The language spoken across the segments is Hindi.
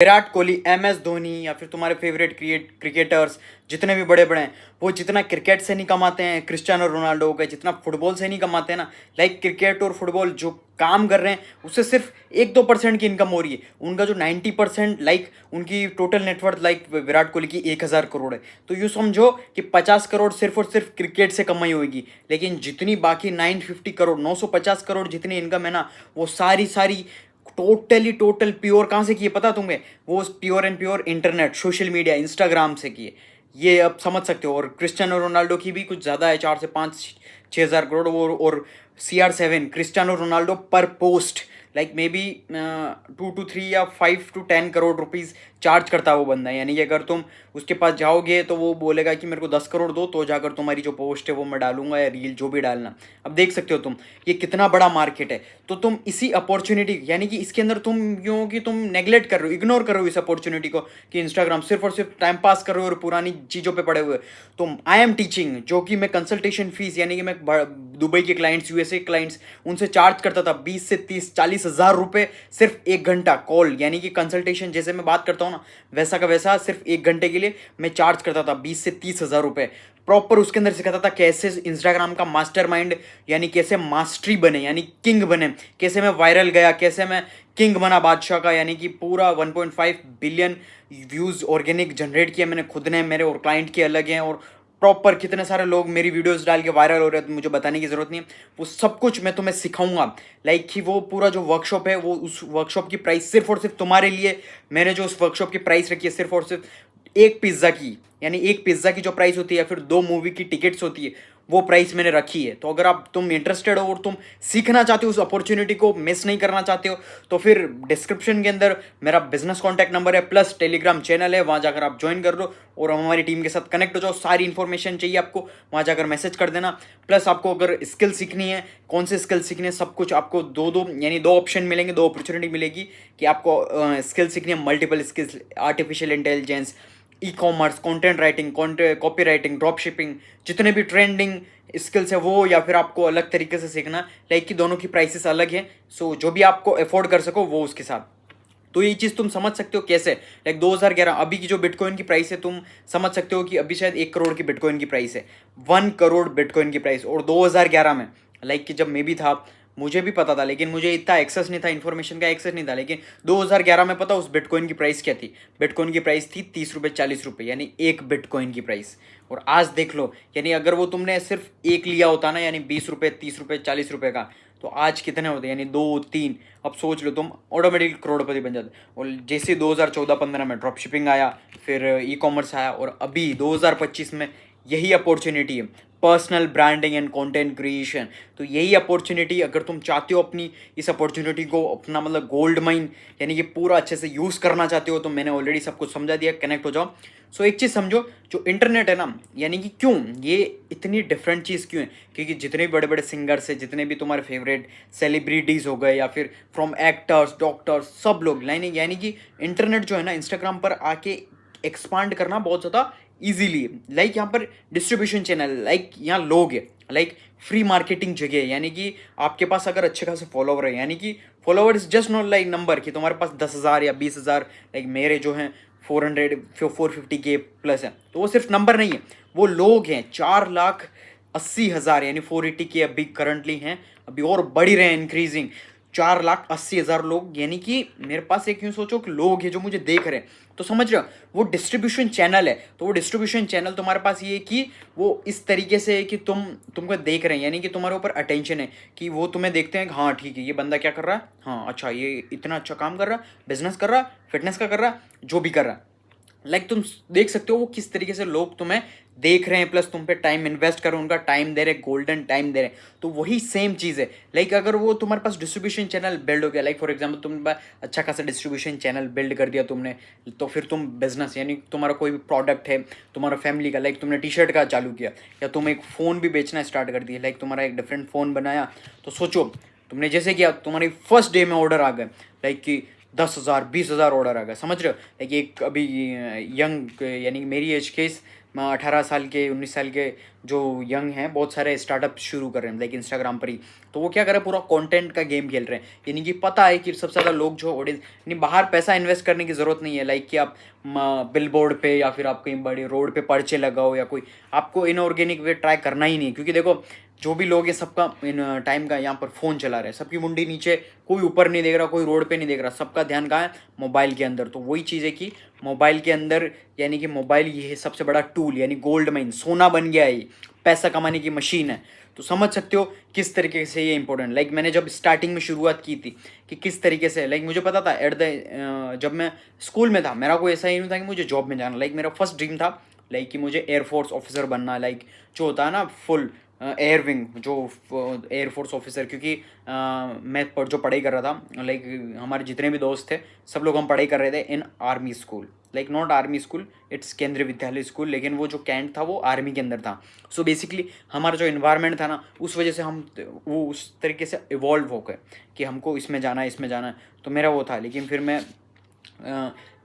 विराट कोहली, MS धोनी या फिर तुम्हारे फेवरेट क्रिकेटर्स जितने भी बड़े बड़े हैं, वो जितना क्रिकेट से नहीं कमाते हैं, क्रिस्टियानो रोनाल्डो हो गए, जितना फुटबॉल से नहीं कमाते हैं ना, लाइक क्रिकेट और फुटबॉल जो काम कर रहे हैं उससे सिर्फ 1-2% की इनकम हो रही है। उनका जो 90% लाइक उनकी total net worth like Virat Kohli की 1000 करोड़ है। तो यूँ समझो कि 50 करोड़ सिर्फ और सिर्फ क्रिकेट से कमाई होगी, लेकिन जितनी बाकी 950 करोड़ 950 करोड़ जितनी इनकम है ना, वो सारी सारी टोटल प्योर कहाँ से किए पता तुम्हें? वो pure and pure internet, social media, Instagram से किए। ये अब समझ सकते हो। और क्रिस्टियानो रोनाल्डो की भी कुछ ज़्यादा है, 4 से 5 6 हज़ार करोड़। और CR7 क्रिस्टियानो रोनाल्डो पर post like may be 2 to 3 या 5 to 10 करोड़ रुपीज़ चार्ज करता है वो बंदा। यानी कि अगर तुम उसके पास जाओगे तो वो बोलेगा कि मेरे को 10 करोड़ दो, तो जाकर तुम्हारी जो पोस्ट है वो मैं डालूंगा या रील जो भी डालना। अब देख सकते हो तुम ये कितना बड़ा मार्केट है। तो तुम इसी अपॉर्चुनिटी यानी कि इसके अंदर तुम यूँ कि तुम नेगलेक्ट कर रहे हो, इग्नोर कर रहे हो इस अपॉर्चुनिटी को, कि इंस्टाग्राम सिर्फ और सिर्फ टाइम पास कर रहे हो और पुरानी चीज़ों पे पड़े हुए हो। तो आई एम टीचिंग, जो कि मैं कंसल्टेशन फीस यानी कि मैं दुबई के क्लाइंट्स, USA क्लाइंट्स, उनसे चार्ज करता था 20 से 30 40 हज़ार रुपये सिर्फ 1 घंटा कॉल, यानी कि कंसल्टेशन जैसे मैं बात करता हूँ ना वैसा का वैसा सिर्फ 1 घंटे के लिए मैं चार्ज करता था 20 से 30 हज़ार रुपये। प्रॉपर उसके अंदर सिखाता था कैसे इंस्टाग्राम का मास्टरमाइंड यानी कैसे मास्टरी बने, यानी किंग बने, कैसे मैं वायरल गया, कैसे मैं किंग बना बादशाह का। यानी कि पूरा 1.5 बिलियन व्यूज़ ऑर्गेनिक जनरेट किया मैंने खुद ने, मेरे और क्लाइंट के अलग हैं। और प्रॉपर कितने सारे लोग मेरी वीडियोस डाल के वायरल हो रहे हैं, तो मुझे बताने की ज़रूरत नहीं है। वो सब कुछ मैं तुम्हें सिखाऊंगा। लाइक कि वो पूरा जो वर्कशॉप है, वो उस वर्कशॉप की प्राइस सिर्फ और सिर्फ तुम्हारे लिए मैंने जो उस वर्कशॉप की प्राइस रखी है सिर्फ और सिर्फ एक पिज़्ज़ा की, यानी एक पिज़्ज़ा की जो प्राइस होती है या फिर 2 मूवी की टिकट्स होती है, वो प्राइस मैंने रखी है। तो अगर आप तुम इंटरेस्टेड हो और तुम सीखना चाहते हो, उस अपॉर्चुनिटी को मिस नहीं करना चाहते हो, तो फिर डिस्क्रिप्शन के अंदर मेरा बिजनेस कॉन्टैक्ट नंबर है, प्लस टेलीग्राम चैनल है, वहाँ जाकर आप ज्वाइन कर लो और हमारी टीम के साथ कनेक्ट हो जाओ। सारी इन्फॉर्मेशन चाहिए आपको, वहाँ जाकर मैसेज कर देना। प्लस आपको अगर स्किल सीखनी है, कौन से स्किल सीखनी है, सब कुछ आपको यानी 2 ऑप्शन मिलेंगे, 2 अपॉर्चुनिटी मिलेगी कि आपको स्किल सीखनी है। Multiple skills, artificial intelligence, e-commerce, content writing, copy writing, drop shipping, जितने भी ट्रेंडिंग स्किल्स है वो, या फिर आपको अलग तरीके से सीखना, लाइक कि दोनों की प्राइसेस अलग हैं। सो जो भी आपको अफोर्ड कर सको वो उसके साथ। तो ये चीज़ तुम समझ सकते हो कैसे, लाइक 2011 अभी की जो बिटकॉइन की प्राइस है, तुम समझ सकते हो कि अभी शायद 1 करोड़ की बिटकॉइन की प्राइस है, 1 करोड़ बिटकॉइन की प्राइस। और 2011 में लाइक कि जब मैं भी था, मुझे भी पता था, लेकिन मुझे इतना एक्सेस नहीं था, इन्फॉर्मेशन का एक्सेस नहीं था। लेकिन 2011 में पता उस बिटकॉइन की प्राइस क्या थी? बिटकॉइन की प्राइस थी 30 रुपये 40 रुपये, यानी एक बिटकॉइन की प्राइस। और आज देख लो, यानी अगर वो तुमने सिर्फ एक लिया होता ना, यानी 20 रुपये 30 रुपये 40 रुपये का, तो आज कितने होते? यानी 2 3, अब सोच लो तुम, ऑटोमेटिक करोड़पति बन जाते। और जैसे 2014-15 में ड्रॉप शिपिंग आया, फिर ई-कॉमर्स आया, और अभी 2025 में यही अपॉर्चुनिटी है, personal branding and content creation. तो यही अपॉर्चुनिटी, अगर तुम चाहते हो अपनी इस अपॉर्चुनिटी को अपना मतलब गोल्ड माइन यानी कि पूरा अच्छे से यूज़ करना चाहते हो, तो मैंने ऑलरेडी सब कुछ समझा दिया, कनेक्ट हो जाओ। सो एक चीज़ समझो, जो इंटरनेट है ना, यानी कि क्यों ये इतनी डिफरेंट चीज़ क्यों है? क्योंकि जितने भी बड़े बड़े सिंगर्स हैं, जितने भी तुम्हारे फेवरेट सेलिब्रिटीज़ हो गए, या फिर फ्रॉम एक्टर्स, डॉक्टर्स, सब लोग यानी कि इंटरनेट जो है ना, इंस्टाग्राम पर आके एक्सपांड करना बहुत ज़्यादा ईजीली। लाइक यहाँ पर डिस्ट्रीब्यूशन चैनल, लाइक यहाँ लोग है, लाइक फ्री मार्केटिंग जगह है। यानी कि आपके पास अगर अच्छे खासे फॉलोवर है, यानी कि follower is just not like number कि तुम्हारे पास 10,000 या 20,000, लाइक मेरे जो हैं 450K प्लस है, तो वो सिर्फ नंबर नहीं है, वो लोग हैं। 4,80,000 यानी 480K अभी करंटली हैं, अभी और बढ़ रहे हैं, इंक्रीजिंग। 4,80,000 लोग, यानी कि मेरे पास एक यूँ सोचो कि लोग हैं जो मुझे देख रहे हैं। तो समझ रहे हो, वो डिस्ट्रीब्यूशन चैनल है। तो वो डिस्ट्रीब्यूशन चैनल तुम्हारे पास ये है कि वो इस तरीके से है कि तुमको देख रहे हैं, यानी कि तुम्हारे ऊपर अटेंशन है, कि वो तुम्हें देखते हैं, हाँ ठीक है ये बंदा क्या कर रहा है, हाँ अच्छा ये इतना अच्छा काम कर रहा है, बिजनेस कर रहा है, फिटनेस का कर रहा है, जो भी कर रहा है। लाइक तुम देख सकते हो वो किस तरीके से लोग तुम्हें देख रहे हैं, प्लस तुम पे टाइम इन्वेस्ट कर, उनका टाइम दे रहे, गोल्डन टाइम दे रहे। तो वही सेम चीज़ है। लाइक अगर वो तुम्हारे पास डिस्ट्रीब्यूशन चैनल बिल्ड हो गया, लाइक फॉर एग्जांपल तुम अच्छा खासा डिस्ट्रीब्यूशन चैनल बिल्ड कर दिया तुमने, तो फिर तुम बिजनेस यानी तुम्हारा कोई भी प्रोडक्ट है तुम्हारा फैमिली का, लाइक तुमने टी-शर्ट का चालू किया, या तुम एक फ़ोन भी बेचना स्टार्ट कर दिया, लाइक तुम्हारा एक डिफरेंट फ़ोन बनाया। तो सोचो तुमने जैसे किया, तुम्हारी फर्स्ट डे में ऑर्डर आ गए, लाइक कि 10,000 20,000 ऑर्डर आ गया, समझ रहे हो? लाइक एक अभी यंग यानी मेरी एज के 18 साल के 19 साल के जो यंग हैं बहुत सारे स्टार्टअप शुरू कर रहे हैं लाइक इंस्टाग्राम पर ही। तो वो क्या कर रहे हैं, पूरा कंटेंट का गेम खेल रहे हैं। यानी कि पता है कि सबसे ज़्यादा लोग जो ऑडियंस, यानी बाहर पैसा इन्वेस्ट करने की ज़रूरत नहीं है लाइक कि आप बिल बोर्ड पे या फिर आप कहीं बड़े रोड पे पर्चे लगाओ या कोई, आपको इनऑर्गेनिक वे ट्राई करना ही नहीं। क्योंकि देखो जो भी लोग ये सबका इन टाइम का यहाँ पर फ़ोन चला रहे हैं, सबकी मुंडी नीचे, कोई ऊपर नहीं देख रहा, कोई रोड पे नहीं देख रहा, सबका ध्यान कहाँ है, मोबाइल के अंदर। तो वही चीज़ है कि मोबाइल के अंदर, यानी कि मोबाइल ये है सबसे बड़ा टूल, यानी गोल्ड माइन, सोना बन गया है ये, पैसा कमाने की मशीन है। तो समझ सकते हो किस तरीके से ये इंपॉर्टेंट, लाइक मैंने जब स्टार्टिंग में शुरुआत की थी कि किस तरीके से, लाइक मुझे पता था जब मैं स्कूल में था, मेरा कोई ऐसा ही नहीं था कि मुझे जॉब में जाना। लाइक मेरा फर्स्ट ड्रीम था लाइक कि मुझे एयरफोर्स ऑफिसर बनना, लाइक जो होता है ना फुल एयर विंग, जो एयरफोर्स ऑफिसर। क्योंकि मैं जो पढ़ाई कर रहा था, लाइक हमारे जितने भी दोस्त थे सब लोग हम पढ़ाई कर रहे थे इन army school, like not army school, it's केंद्रीय विद्यालय स्कूल, लेकिन वो जो कैंट था वो आर्मी के अंदर था। सो बेसिकली हमारा जो इन्वायरमेंट था ना, उस वजह से हम वो उस तरीके से इवॉल्व हो गए कि हमको इसमें जाना है, इसमें जाना है। तो मेरा वो था। लेकिन फिर मैं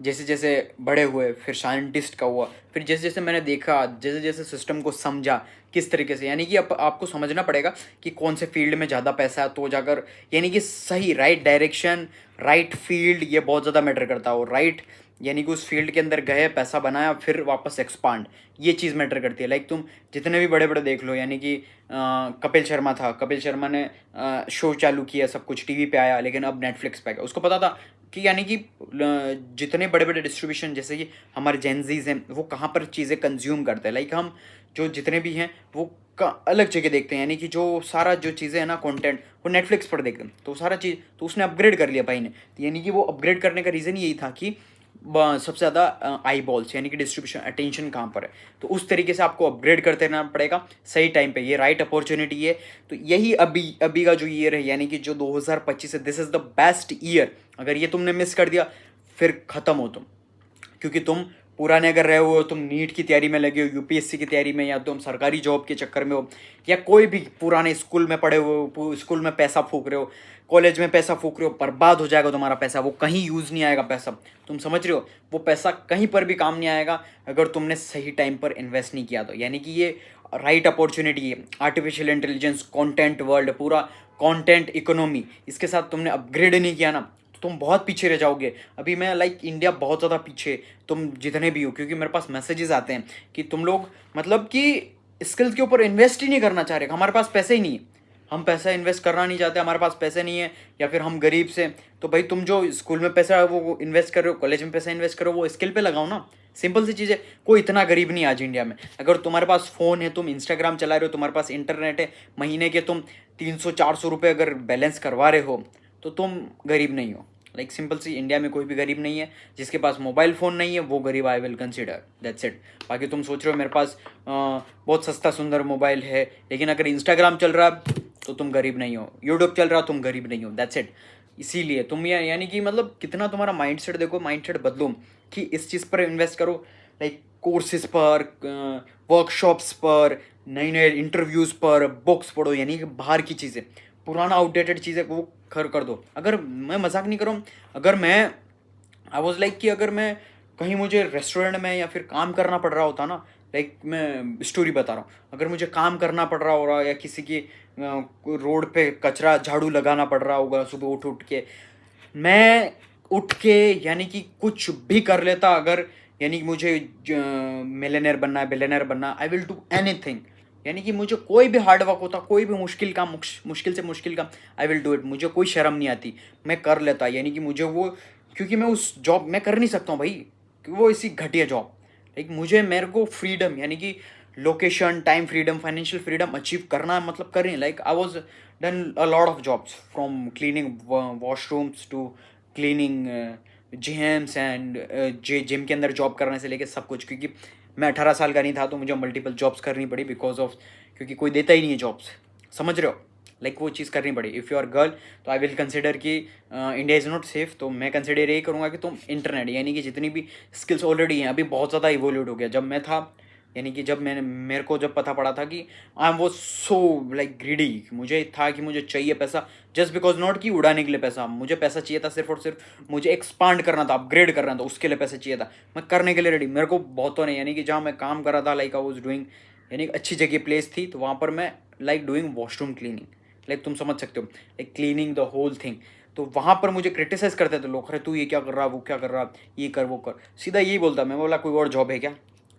जैसे जैसे बड़े हुए, फिर साइंटिस्ट का हुआ, फिर जैसे जैसे मैंने देखा, जैसे जैसे सिस्टम को समझा किस तरीके से, यानी कि अब आपको समझना पड़ेगा कि कौन से फील्ड में ज़्यादा पैसा है, तो जाकर यानी कि सही राइट डायरेक्शन, राइट फील्ड, ये बहुत ज़्यादा मैटर करता है। और राइट यानी कि उस फील्ड के अंदर गए, पैसा बनाया, फिर वापस एक्सपांड, ये चीज़ मैटर करती है। लाइक तुम जितने भी बड़े बड़े देख लो, यानी कि कपिल शर्मा था, कपिल शर्मा ने शो चालू किया, सब कुछ टीवी पे आया, लेकिन अब नेटफ्लिक्स पे आ गया। उसको पता था कि यानी कि जितने बड़े बड़े डिस्ट्रीब्यूशन, जैसे कि हमारे जेनजीज हैं, वो कहाँ पर चीज़ें कंज्यूम करते हैं। लाइक हम जो जितने भी हैं वो अलग जगह देखते हैं, यानी कि जो सारा जो चीज़ें हैं ना कंटेंट, वो नेटफ्लिक्स पर देखते हैं। तो सारा चीज़ तो उसने अपग्रेड कर लिया भाई ने। तो यानी कि वो अपग्रेड करने का रीज़न यही था कि सबसे ज़्यादा आई बॉल्स, यानी कि डिस्ट्रीब्यूशन अटेंशन कहाँ पर है। तो उस तरीके से आपको अपग्रेड करते रहना पड़ेगा सही टाइम पे, ये राइट अपॉर्चुनिटी है। तो यही अभी अभी का जो ईयर है, यानी कि जो 2025 है, this is the best year. अगर ये तुमने मिस कर दिया फिर ख़त्म हो तुम। क्योंकि तुम पुराने अगर रहे हो, तुम नीट की तैयारी में लगे हो, यूपीएससी की तैयारी में, या तुम सरकारी जॉब के चक्कर में हो, या कोई भी पुराने स्कूल में पढ़े हो, स्कूल में पैसा फूक रहे हो, कॉलेज में पैसा फूक रहे हो, बर्बाद हो जाएगा तुम्हारा पैसा, वो कहीं यूज़ नहीं आएगा पैसा। तुम समझ रहे हो, वो पैसा कहीं पर भी काम नहीं आएगा अगर तुमने सही टाइम पर इन्वेस्ट नहीं किया तो। यानी कि ये राइट अपॉर्चुनिटी है, आर्टिफिशियल इंटेलिजेंस, कंटेंट वर्ल्ड, पूरा कंटेंट इकोनॉमी, इसके साथ तुमने अपग्रेड नहीं किया ना, तुम बहुत पीछे रह जाओगे। अभी मैं लाइक इंडिया बहुत ज़्यादा पीछे, तुम जितने भी हो, क्योंकि मेरे पास मैसेजेस आते हैं कि तुम लोग मतलब कि स्किल्स के ऊपर इन्वेस्ट ही नहीं करना चाह रहे, हमारे पास पैसे ही नहीं है, हम पैसा इन्वेस्ट करना नहीं चाहते, हमारे पास पैसे नहीं है, या फिर हम गरीब से। तो भाई तुम जो स्कूल में पैसा वो इन्वेस्ट कर रहे हो, कॉलेज में पैसा इन्वेस्ट करो, वो स्किल पे लगाओ ना। सिंपल सी चीज़ है। कोई इतना गरीब नहीं आज इंडिया में। अगर तुम्हारे पास फ़ोन है, तुम इंस्टाग्राम चला रहे हो, तुम्हारे पास इंटरनेट है, महीने के तुम 300-400 रुपये अगर बैलेंस करवा रहे हो, तो तुम गरीब नहीं हो। लाइक सिंपल सी, इंडिया में कोई भी गरीब नहीं है। जिसके पास मोबाइल फ़ोन नहीं है वो गरीब, I will consider, that's it. बाकी तुम सोच रहे हो मेरे पास बहुत सस्ता सुंदर मोबाइल है, लेकिन अगर इंस्टाग्राम चल रहा है तो तुम गरीब नहीं हो, यूट्यूब चल रहा तुम गरीब नहीं हो, दैट्स इट। इसीलिए तुम ये यानी कि मतलब कितना तुम्हारा माइंडसेट देखो, माइंडसेट बदलो कि इस चीज़ पर इन्वेस्ट करो, लाइक कोर्सेज पर, वर्कशॉप्स पर, नए नए इंटरव्यूज़ पर, बुक्स पढ़ो, यानी कि बाहर की चीज़ें, पुराना आउटडेटेड चीज़ें वो कर दो। अगर मैं मजाक नहीं कर रहा हूँ, अगर मैं आई वॉज लाइक कि अगर मैं कहीं मुझे रेस्टोरेंट में या फिर काम करना पड़ रहा होता ना, लाइक मैं स्टोरी बता रहा हूँ, अगर मुझे काम करना पड़ रहा होगा या किसी की रोड पे कचरा झाड़ू लगाना पड़ रहा होगा सुबह उठ उठ के, मैं उठ के यानी कि कुछ भी कर लेता। अगर यानी कि मुझे मिलियनेयर बनना है, बिलियनेयर बनना, आई विल डू एनीथिंग। यानी कि मुझे कोई भी हार्ड वर्क होता, कोई भी मुश्किल काम, मुश्किल से मुश्किल काम, आई विल डू इट। मुझे कोई शर्म नहीं आती, मैं कर लेता। यानी कि मुझे वो, क्योंकि मैं उस जॉब मैं कर नहीं सकता हूँ भाई, क्योंकि वो इसी घटिया जॉब, लाइक मुझे मेरे को फ्रीडम, यानी कि location, time freedom, financial freedom achieve करना, मतलब करें। Like I was done a lot of jobs, from cleaning washrooms to cleaning gyms and gym के अंदर जॉब करने से लेके सब कुछ। क्योंकि मैं 18 साल का नहीं था तो मुझे मल्टीपल जॉब्स करनी पड़ी बिकॉज ऑफ, क्योंकि कोई देता ही नहीं है जॉब्स, समझ रहे हो। लाइक वो चीज़ करनी पड़ी। इफ़ यू आर गर्ल तो आई विल कंसिडर कि इंडिया इज़ नॉट सेफ, तो मैं कंसिडर यही करूँगा कि तुम इंटरनेट, यानी कि जितनी भी स्किल्स ऑलरेडी हैं, अभी बहुत ज़्यादा इवोल्यूट हो गया। जब मैं था यानी कि जब मेरे को जब पता पड़ा था कि आई एम वो सो लाइक ग्रीडी, मुझे था कि मुझे चाहिए पैसा, जस्ट बिकॉज नॉट कि उड़ाने के लिए पैसा, मुझे पैसा चाहिए था सिर्फ और सिर्फ मुझे एक्सपांड करना था, अपग्रेड करना था, उसके लिए पैसा चाहिए था। मैं करने के लिए रेडी, मेरे को बहुतों ने, यानी कि जहाँ मैं काम कर रहा था, लाइक आई वॉज डूइंग, यानी अच्छी जगह प्लेस थी, तो वहाँ पर मैं like doing washroom cleaning, like तुम समझ सकते हो, like cleaning the whole thing. तो वहाँ पर मुझे क्रिटिसाइज करते थे लोग, अरे तू ये क्या कर रहा, वो क्या कर रहा, ये कर वो कर, सीधा यही बोलता। मैं बोला कोई और जॉब है क्या,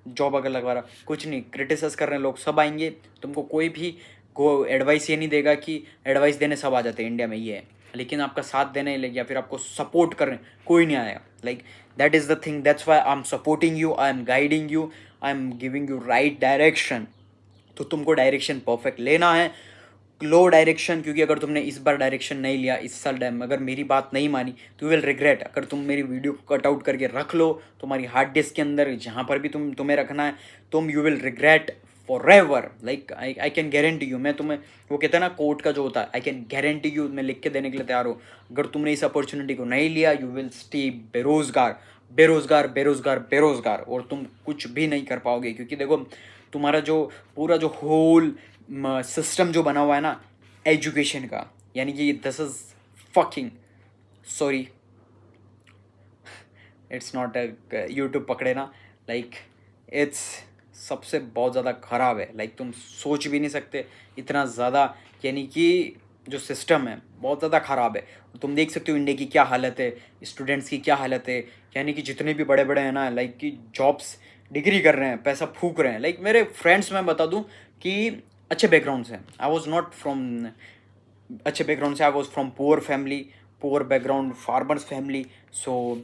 जॉब अगर लगवा रहा, कुछ नहीं, क्रिटिसाइज कर रहे हैं लोग, सब आएंगे, तुमको कोई भी को एडवाइस ये नहीं देगा कि एडवाइस देने सब आ जाते हैं, इंडिया में ये है, लेकिन आपका साथ देने या फिर आपको सपोर्ट करने कोई नहीं आएगा। Like that is the thing, that's why I am supporting you, I am guiding you, I am giving you right direction. तो तुमको डायरेक्शन परफेक्ट लेना है, लो डायरेक्शन, क्योंकि अगर तुमने इस बार डायरेक्शन नहीं लिया, इस साल टाइम अगर मेरी बात नहीं मानी, तो विल रिग्रेट। अगर तुम मेरी वीडियो को कट आउट करके रख लो तुम्हारी हार्ड डिस्क के अंदर, जहाँ पर भी तुम्हें रखना है, तुम you will regret for ever. Like I can guarantee you, मैं तुम्हें, वो कहते हैं ना कोर्ट का जो होता है, आई कैन गारंटी यू, मैं लिख के देने के लिए तैयार हूँ, अगर तुमने इस अपॉर्चुनिटी को नहीं लिया, यू विल स्टे बेरोजगार, बेरोजगार, बेरोजगार, बेरोजगार, और तुम कुछ भी नहीं कर पाओगे। क्योंकि देखो तुम्हारा जो पूरा जो होल सिस्टम जो बना हुआ है ना एजुकेशन का, यानी कि this is fucking, sorry it's not YouTube पकड़े ना, लाइक इट्स सबसे बहुत ज़्यादा ख़राब है। लाइक तुम सोच भी नहीं सकते इतना ज़्यादा, यानी कि जो सिस्टम है बहुत ज़्यादा ख़राब है। तुम देख सकते हो इंडिया की क्या हालत है, स्टूडेंट्स की क्या हालत है, यानी कि जितने भी बड़े बड़े हैं ना, लाइक कि जॉब्स डिग्री कर रहे हैं, पैसा फूक रहे हैं। लाइक मेरे फ्रेंड्स मैं बता दूं कि अच्छे बैकग्राउंड से, आई वॉज नॉट फ्रॉम अच्छे बैकग्राउंड से, I was from poor family, poor background, farmers family. So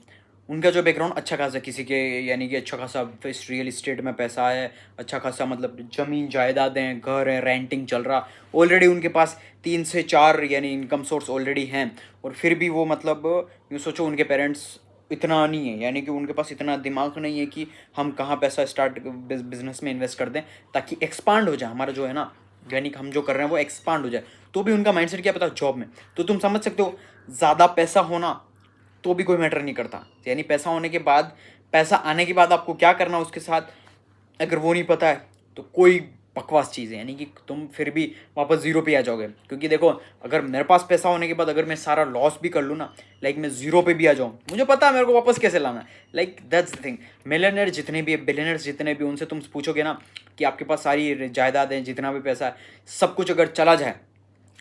उनका जो बैकग्राउंड अच्छा खासा, किसी के यानी कि अच्छा खासा रियल इस्टेट में पैसा है, अच्छा खासा मतलब ज़मीन जायदादें हैं, घर है, रेंटिंग चल रहा, ऑलरेडी उनके पास 3 से 4 यानी इनकम सोर्स ऑलरेडी हैं। और फिर भी वो मतलब यूँ सोचो उनके पेरेंट्स इतना नहीं है, यानी कि उनके पास इतना दिमाग नहीं है कि हम कहाँ पैसा स्टार्ट बिजनेस में इन्वेस्ट कर दें ताकि एक्सपांड हो जाए हमारा जो है ना, यानी कि हम जो कर रहे हैं वो एक्सपांड हो जाए। तो भी उनका माइंडसेट क्या पता, जॉब में। तो तुम समझ सकते हो ज़्यादा पैसा होना तो भी कोई मैटर नहीं करता, यानी पैसा होने के बाद, पैसा आने के बाद आपको क्या करना उसके साथ, अगर वो नहीं पता है तो कोई बकवास चीज़ है, यानी कि तुम फिर भी वापस ज़ीरो पे आ जाओगे। क्योंकि देखो अगर मेरे पास पैसा होने के बाद अगर मैं सारा लॉस भी कर लूँ ना, लाइक मैं ज़ीरो पे भी आ जाऊँ, मुझे पता है मेरे को वापस कैसे लाना है। Like that's the thing. Millionaire जितने भी, बिलियनर्स जितने भी, उनसे तुम पूछोगे ना कि आपके पास सारी जायदाद है, जितना भी पैसा है, सब कुछ अगर चला जाए,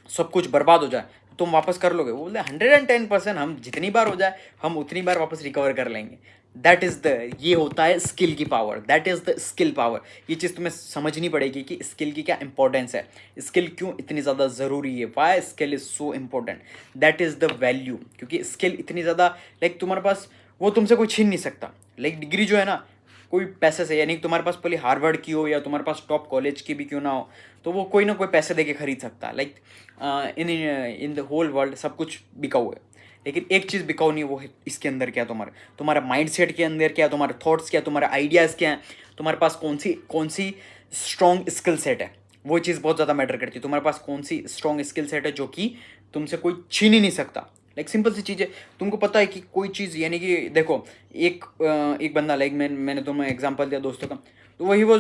सब कुछ बर्बाद हो जाए, तुम वापस कर लोगे? वो बोले 110%, हम जितनी बार हो जाए हम उतनी बार वापस रिकवर कर लेंगे। दैट इज़ द, ये होता है स्किल की power, that is the skill power. ये चीज़ तुम्हें समझनी पड़ेगी कि स्किल की क्या इंपॉर्टेंस है, स्किल क्यों इतनी ज़्यादा ज़रूरी है, why skill is so important, that is the value. क्योंकि स्किल इतनी ज़्यादा, लाइक तुम्हारे पास वो तुमसे कोई छीन नहीं सकता। लाइक डिग्री जो है ना, कोई पैसे से, यानी तुम्हारे पास पहले हार्वर्ड की हो या तुम्हारे पास टॉप कॉलेज की भी क्यों ना हो, तो वो कोई ना कोई पैसे दे के खरीद सकता है। Like in the whole world सब कुछ बिकाऊ है, लेकिन एक चीज़ बिकाऊ नहीं, वो है इसके अंदर क्या, तुम्हारा तुम्हारा माइंड सेट के अंदर क्या, तुम्हारे थॉट्स क्या, तुम्हारे आइडियाज़ क्या हैं, तुम्हारे पास कौन सी स्ट्रॉन्ग स्किल सेट है, वो चीज़ बहुत ज़्यादा मैटर करती है। तुम्हारे पास कौन सी स्ट्रॉन्ग स्किल सेट है जो कि तुमसे कोई छीन ही नहीं सकता। लाइक सिंपल सी चीज़ है, तुमको पता है कि कोई चीज़, यानी कि देखो एक बंदा, लाइक मैंने तुम्हें एग्जांपल दिया दोस्तों का, तो वही वो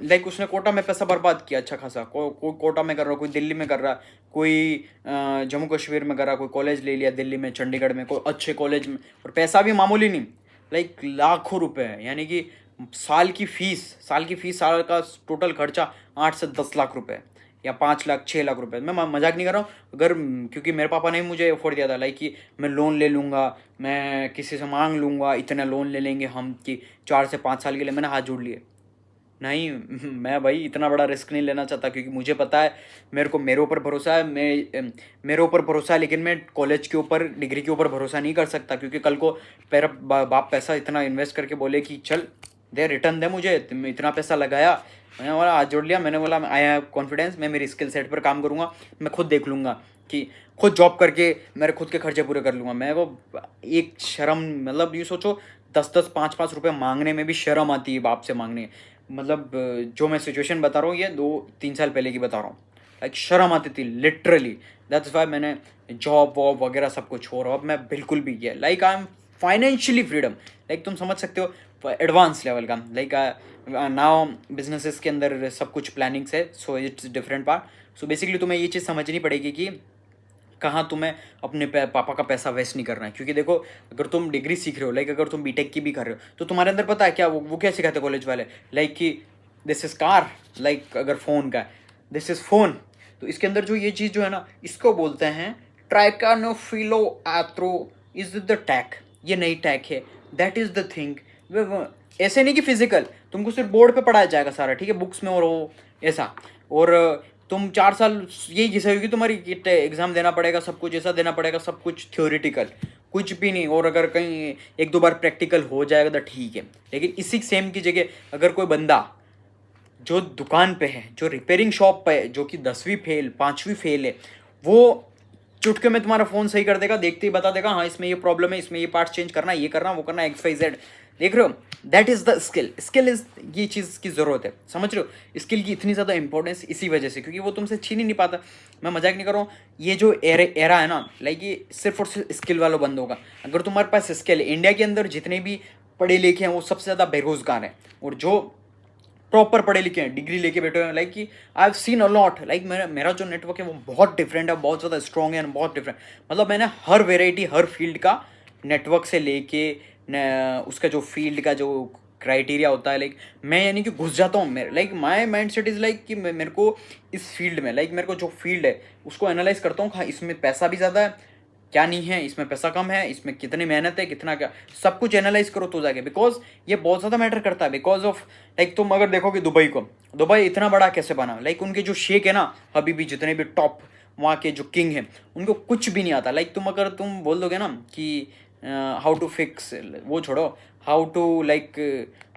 लाइक उसने कोटा में पैसा बर्बाद किया अच्छा खासा, कोई कोटा में कर रहा, कोई दिल्ली में कर रहा, कोई जम्मू कश्मीर में कर रहा, कोई कॉलेज ले लिया दिल्ली में, चंडीगढ़ में, कोई अच्छे कॉलेज में, और पैसा भी मामूली नहीं, लाइक लाखों रुपए है, यानी कि साल की फीस, साल का टोटल खर्चा 8 से 10 लाख रुपए, या 5 लाख 6 लाख रुपए। मैं मजाक नहीं कर रहा हूँ। अगर क्योंकि मेरे पापा ने मुझे अफोर्ड दिया था, लाइक कि मैं लोन ले लूँगा, मैं किसी से मांग लूँगा, इतना लोन ले लेंगे हम कि 4 से 5 साल के लिए, मैंने हाथ जोड़ लिए, नहीं मैं भाई इतना बड़ा रिस्क नहीं लेना चाहता, क्योंकि मुझे पता है मेरे ऊपर भरोसा है, मेरे ऊपर भरोसा है, लेकिन मैं कॉलेज के ऊपर, डिग्री के ऊपर भरोसा नहीं कर सकता। क्योंकि कल को मेरा बाप पैसा इतना इन्वेस्ट करके बोले कि चल दे, रिटर्न दे मुझे, तुम इतना पैसा लगाया, मैंने बोला हाथ जोड़ लिया, मैंने बोला आई हैव कॉन्फिडेंस, मैं मेरी स्किल सेट पर काम करूँगा, मैं खुद देख लूँगा कि खुद जॉब करके मेरे खुद के खर्चे पूरे कर लूँगा। मेरे को एक शर्म, मतलब ये सोचो 10-10 5-5 रुपये मांगने में भी शर्म आती है बाप से मांगने, मतलब जो मैं सिचुएशन बता रहा हूँ ये 2-3 साल पहले की बता रहा हूँ, लाइक शर्म आती थी लिटरली। दैट्स वाई मैंने जॉब वॉब वगैरह सब कुछ छोड़ा, अब मैं बिल्कुल भी, ये like I am financially freedom, like तुम समझ सकते हो एडवांस लेवल का, लाइक नाउ बिजनेसेस के अंदर सब कुछ प्लानिंग्स है, so it's different part. So basically तुम्हें ये चीज़ समझनी पड़ेगी कि कहाँ तुम्हें अपने पापा का पैसा वेस्ट नहीं करना है। क्योंकि देखो, अगर तुम डिग्री सीख रहे हो, लाइक अगर तुम बीटेक की भी कर रहे हो, तो तुम्हारे अंदर पता है क्या वो क्या सिखाते कॉलेज वाले, लाइक कि दिस इज़ कार, लाइक अगर फ़ोन का दिस इज़ फ़ोन, तो इसके अंदर जो ये चीज़ जो है ना, इसको बोलते हैं ट्राइकानोफिलो एथ्रो इज द टैग। ये नई टैग है, दैट इज़ द थिंग। ऐसे नहीं कि फिजिकल तुमको सिर्फ बोर्ड पे पढ़ाया जाएगा सारा, ठीक है, बुक्स में, और वो ऐसा, और तुम 4 साल यही घिसे होगी तुम्हारी, एग्जाम देना पड़ेगा, सब कुछ ऐसा देना पड़ेगा, सब कुछ थ्योरेटिकल, कुछ भी नहीं। और अगर कहीं 1-2 बार प्रैक्टिकल हो जाएगा तो ठीक है, लेकिन इसी सेम की जगह अगर कोई बंदा जो दुकान पे है, जो रिपेयरिंग शॉप पे है, जो कि 10वीं फेल 5वीं फेल है, वो चुटके में तुम्हारा फ़ोन सही कर देगा, देखते ही बता देगा हाँ इसमें ये प्रॉब्लम है, इसमें ये पार्ट चेंज करना, ये करना, वो करना, XYZ। देख रहे हो, that is the skill. Skill is ये चीज़ की ज़रूरत है, समझ रहे हो। स्किल की इतनी ज़्यादा इंपॉर्टेंस इसी वजह से, क्योंकि वो तुमसे छीन ही नहीं पाता। मैं मजाक नहीं कर रहा हूँ, ये जो एरा है ना, लाइक ये सिर्फ और सिर्फ स्किल वालों बंद होगा। अगर तुम्हारे पास स्किल है, इंडिया के अंदर जितने भी पढ़े लिखे हैं वो सबसे ज़्यादा बेरोजगार हैं, और जो प्रॉपर पढ़े लिखे हैं, डिग्री लेके बैठे हुए हैं, लाइक कि I have seen a lot, like मेरा जो नेटवर्क है वो बहुत डिफरेंट है, बहुत ज़्यादा स्ट्रॉन्ग है, बहुत डिफरेंट। मतलब मैंने हर वेराइटी, हर फील्ड का नेटवर्क से लेके उसका जो फील्ड का जो क्राइटेरिया होता है, लाइक मैं यानी कि घुस जाता हूँ। मेरे like my mind set is like कि मेरे को इस फील्ड में, लाइक मेरे को जो फील्ड है उसको एनालाइज करता हूँ, हाँ इसमें पैसा भी ज़्यादा है, क्या नहीं है, इसमें पैसा कम है, इसमें कितनी मेहनत है, कितना क्या, सब कुछ एनालाइज करो तो जाके, बिकॉज ये बहुत ज़्यादा मैटर करता है। बिकॉज ऑफ लाइक तुम अगर देखोगे दुबई को, दुबई इतना बड़ा कैसे बना, लाइक उनके जो शेख है ना, अभी भी जितने भी टॉप वहाँ के जो किंग हैं, उनको कुछ भी नहीं आता। लाइक तुम अगर तुम बोल दोगे ना कि हाउ टू फिक्स, वो छोड़ो, हाउ टू लाइक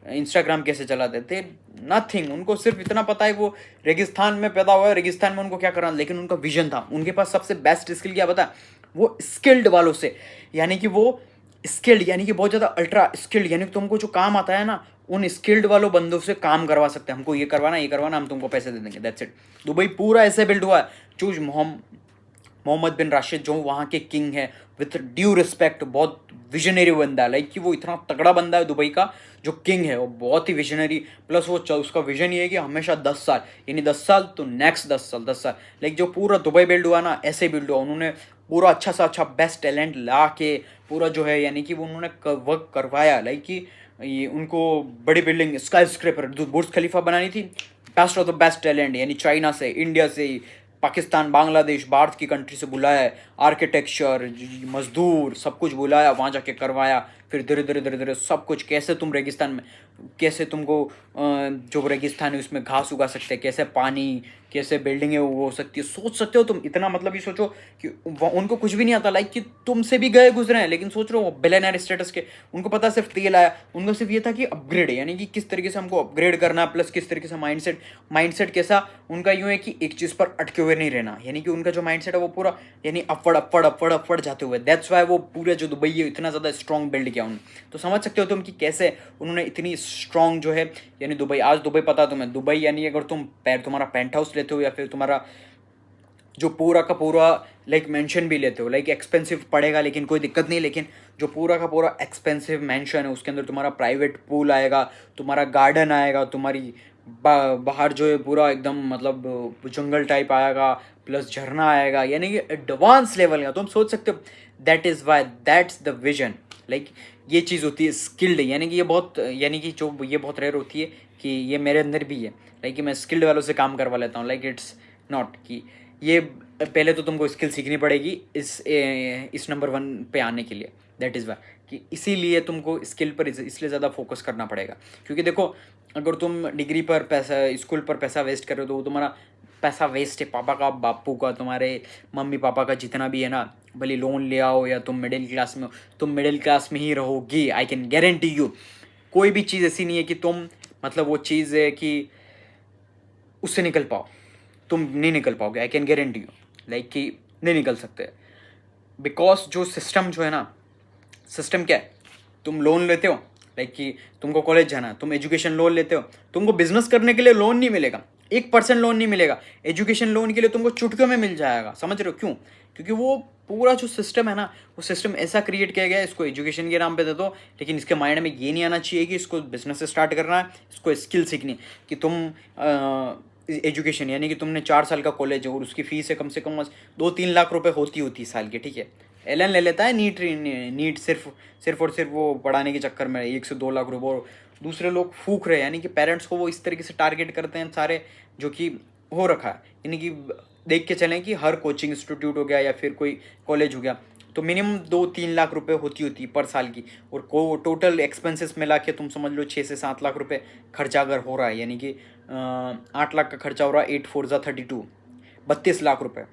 इंस्टाग्राम कैसे चलाते थे, नथिंग। उनको सिर्फ इतना पता है वो रेगिस्तान में पैदा हुआ है, रेगिस्तान में उनको क्या करना, लेकिन उनका विजन था। उनके पास सबसे बेस्ट स्किल क्या पता, वो स्किल्ड वालों से, यानी कि वो स्किल्ड यानी कि बहुत ज़्यादा अल्ट्रा स्किल्ड, यानी कि तुमको जो काम आता है ना, उन स्किल्ड वालों बंदों से काम करवा सकते हैं। हमको ये करवाना, ये करवाना, हम तुमको पैसे दे देंगे, दैट्स इट। दुबई पूरा ऐसे बिल्ड हुआ है। चूज मोहम्मद बिन राशिद जो वहाँ के किंग है, विथ ड्यू रिस्पेक्ट, बहुत विजनरी बंदा है, लाइक कि वो इतना तगड़ा बंदा है दुबई का जो किंग है, वो बहुत ही विजनरी। प्लस वो उसका विजन ये है कि हमेशा 10 साल, यानी 10 साल तो नेक्स्ट 10 साल, 10 साल, लाइक जो पूरा दुबई बिल्ड हुआ ना, ऐसे बिल्ड हुआ। उन्होंने पूरा अच्छा सा अच्छा बेस्ट टैलेंट ला के पूरा जो है, यानी कि वो उन्होंने वर्क करवाया, लाइक कि ये उनको बड़ी बिल्डिंग, स्काई स्क्रैपर, बुर्ज खलीफा बनानी थी, best of the best talent, यानी चाइना से, इंडिया से, पाकिस्तान, बांग्लादेश, भारत की कंट्री से बुलाया है, आर्किटेक्चर, मजदूर, सब कुछ बुलाया, वहाँ जाके करवाया। फिर धीरे धीरे धीरे धीरे सब कुछ, कैसे तुम रेगिस्तान में, कैसे तुमको जो रेगिस्तान है उसमें घास उगा सकते हैं, कैसे पानी, कैसे बिल्डिंगें वो हो सकती है, सोच सकते हो तुम इतना। मतलब ये सोचो कि उनको कुछ भी नहीं आता, लाइक कि तुमसे भी गए गुजरे हैं, लेकिन सोच रहे हो बिलियनर स्टेटस के, उनको पता सिर्फ तेल आया, उनको सिर्फ ये था कि अपग्रेड है, यानी कि किस तरीके से हमको अपग्रेड करना, प्लस किस तरीके से माइंडसेट कैसा उनका यूँ है कि एक चीज़ पर अटके हुए नहीं रहना, यानी कि उनका जो माइंडसेट है वो पूरा यानी अपवर्ड अपवर्ड अपवर्ड अपवर्ड जाते हुए। दैट्स वाई वो पूरे जो दुबई है इतना ज़्यादा स्ट्रॉन्ग बिल्ड किया उन्होंने। तो समझ सकते हो तुम कि कैसे उन्होंने इतनी स्ट्रॉन्ग जो है, यानी दुबई, आज दुबई पता तुम्हें, दुबई यानी अगर तुम तुम्हारा पेंट हाउस लेते हो, या फिर तुम्हारा जो पूरा का पूरा लाइक मेंशन भी लेते हो, लाइक एक्सपेंसिव पड़ेगा लेकिन कोई दिक्कत नहीं, लेकिन जो पूरा का पूरा एक्सपेंसिव मेंशन है उसके अंदर तुम्हारा प्राइवेट पूल आएगा, तुम्हारा गार्डन आएगा, तुम्हारी बाहर जो है पूरा एकदम मतलब जंगल टाइप आएगा, प्लस झरना आएगा, यानी कि एडवांस लेवल का। तुम सोच सकते हो, that is Y that's the vision. Like ये चीज़ होती है स्किल्ड, यानी कि ये बहुत, यानी कि जो ये बहुत रेयर होती है कि ये मेरे अंदर भी है, लाइक कि मैं स्किल्ड वालों से काम करवा लेता हूँ। लाइक इट्स नॉट कि ये, पहले तो तुमको स्किल सीखनी पड़ेगी इस नंबर 1 पे आने के लिए। दैट इज़ वाई कि इसीलिए तुमको स्किल पर इसलिए ज़्यादा फोकस करना पड़ेगा, क्योंकि देखो अगर तुम डिग्री पर पैसा, स्कूल पर पैसा वेस्ट कर रहे हो तो वो तुम्हारा पैसा वेस्ट है। पापा का, बापू का, तुम्हारे मम्मी पापा का जितना भी है ना, भले लोन ले आओ या तुम मिडिल क्लास में हो, तुम मिडिल क्लास में ही रहोगी, आई कैन गारंटी यू। कोई भी चीज़ ऐसी नहीं है कि तुम मतलब वो चीज़ है कि उससे निकल पाओ, तुम नहीं निकल पाओगे, I can guarantee you, like कि नहीं निकल सकते। बिकॉज जो सिस्टम जो है ना, सिस्टम क्या है, तुम लोन लेते हो, लाइक कि तुमको कॉलेज जाना है, तुम एजुकेशन लोन लेते हो, तुमको बिजनेस करने के लिए लोन नहीं मिलेगा, 1% लोन नहीं मिलेगा। एजुकेशन लोन के लिए तुमको चुटकियों में मिल जाएगा, समझ रहे हो क्यों? क्योंकि वो पूरा जो सिस्टम है ना, वो सिस्टम ऐसा क्रिएट किया गया है, इसको एजुकेशन के नाम पे दे दो, लेकिन इसके माइंड में ये नहीं आना चाहिए कि इसको बिजनेस स्टार्ट करना है, इसको स्किल सीखनी है। कि तुम एजुकेशन यानी कि तुमने 4 साल का कॉलेज है और उसकी फ़ीस है कम से कम 2-3 लाख रुपए होती साल की, ठीक है। एलन ले लेता है नीट नीट सिर्फ और सिर्फ वो पढ़ाने के चक्कर में 1 से 2 लाख रुपए, और दूसरे लोग फूक रहे हैं, यानी कि पेरेंट्स को वो इस तरीके से टारगेट करते हैं सारे, जो कि हो रखा है। यानी कि देख के चलें कि हर कोचिंग इंस्टीट्यूट हो गया या फिर कोई कॉलेज हो गया, तो मिनिमम 2-3 लाख रुपए होती पर साल की, और को टोटल एक्सपेंसेस मिला के तुम समझ लो 6 से 7 लाख रुपए खर्चा अगर हो रहा है, यानी कि 8 लाख का खर्चा हो रहा है, 8 4 जा 32, 32 लाख रुपए,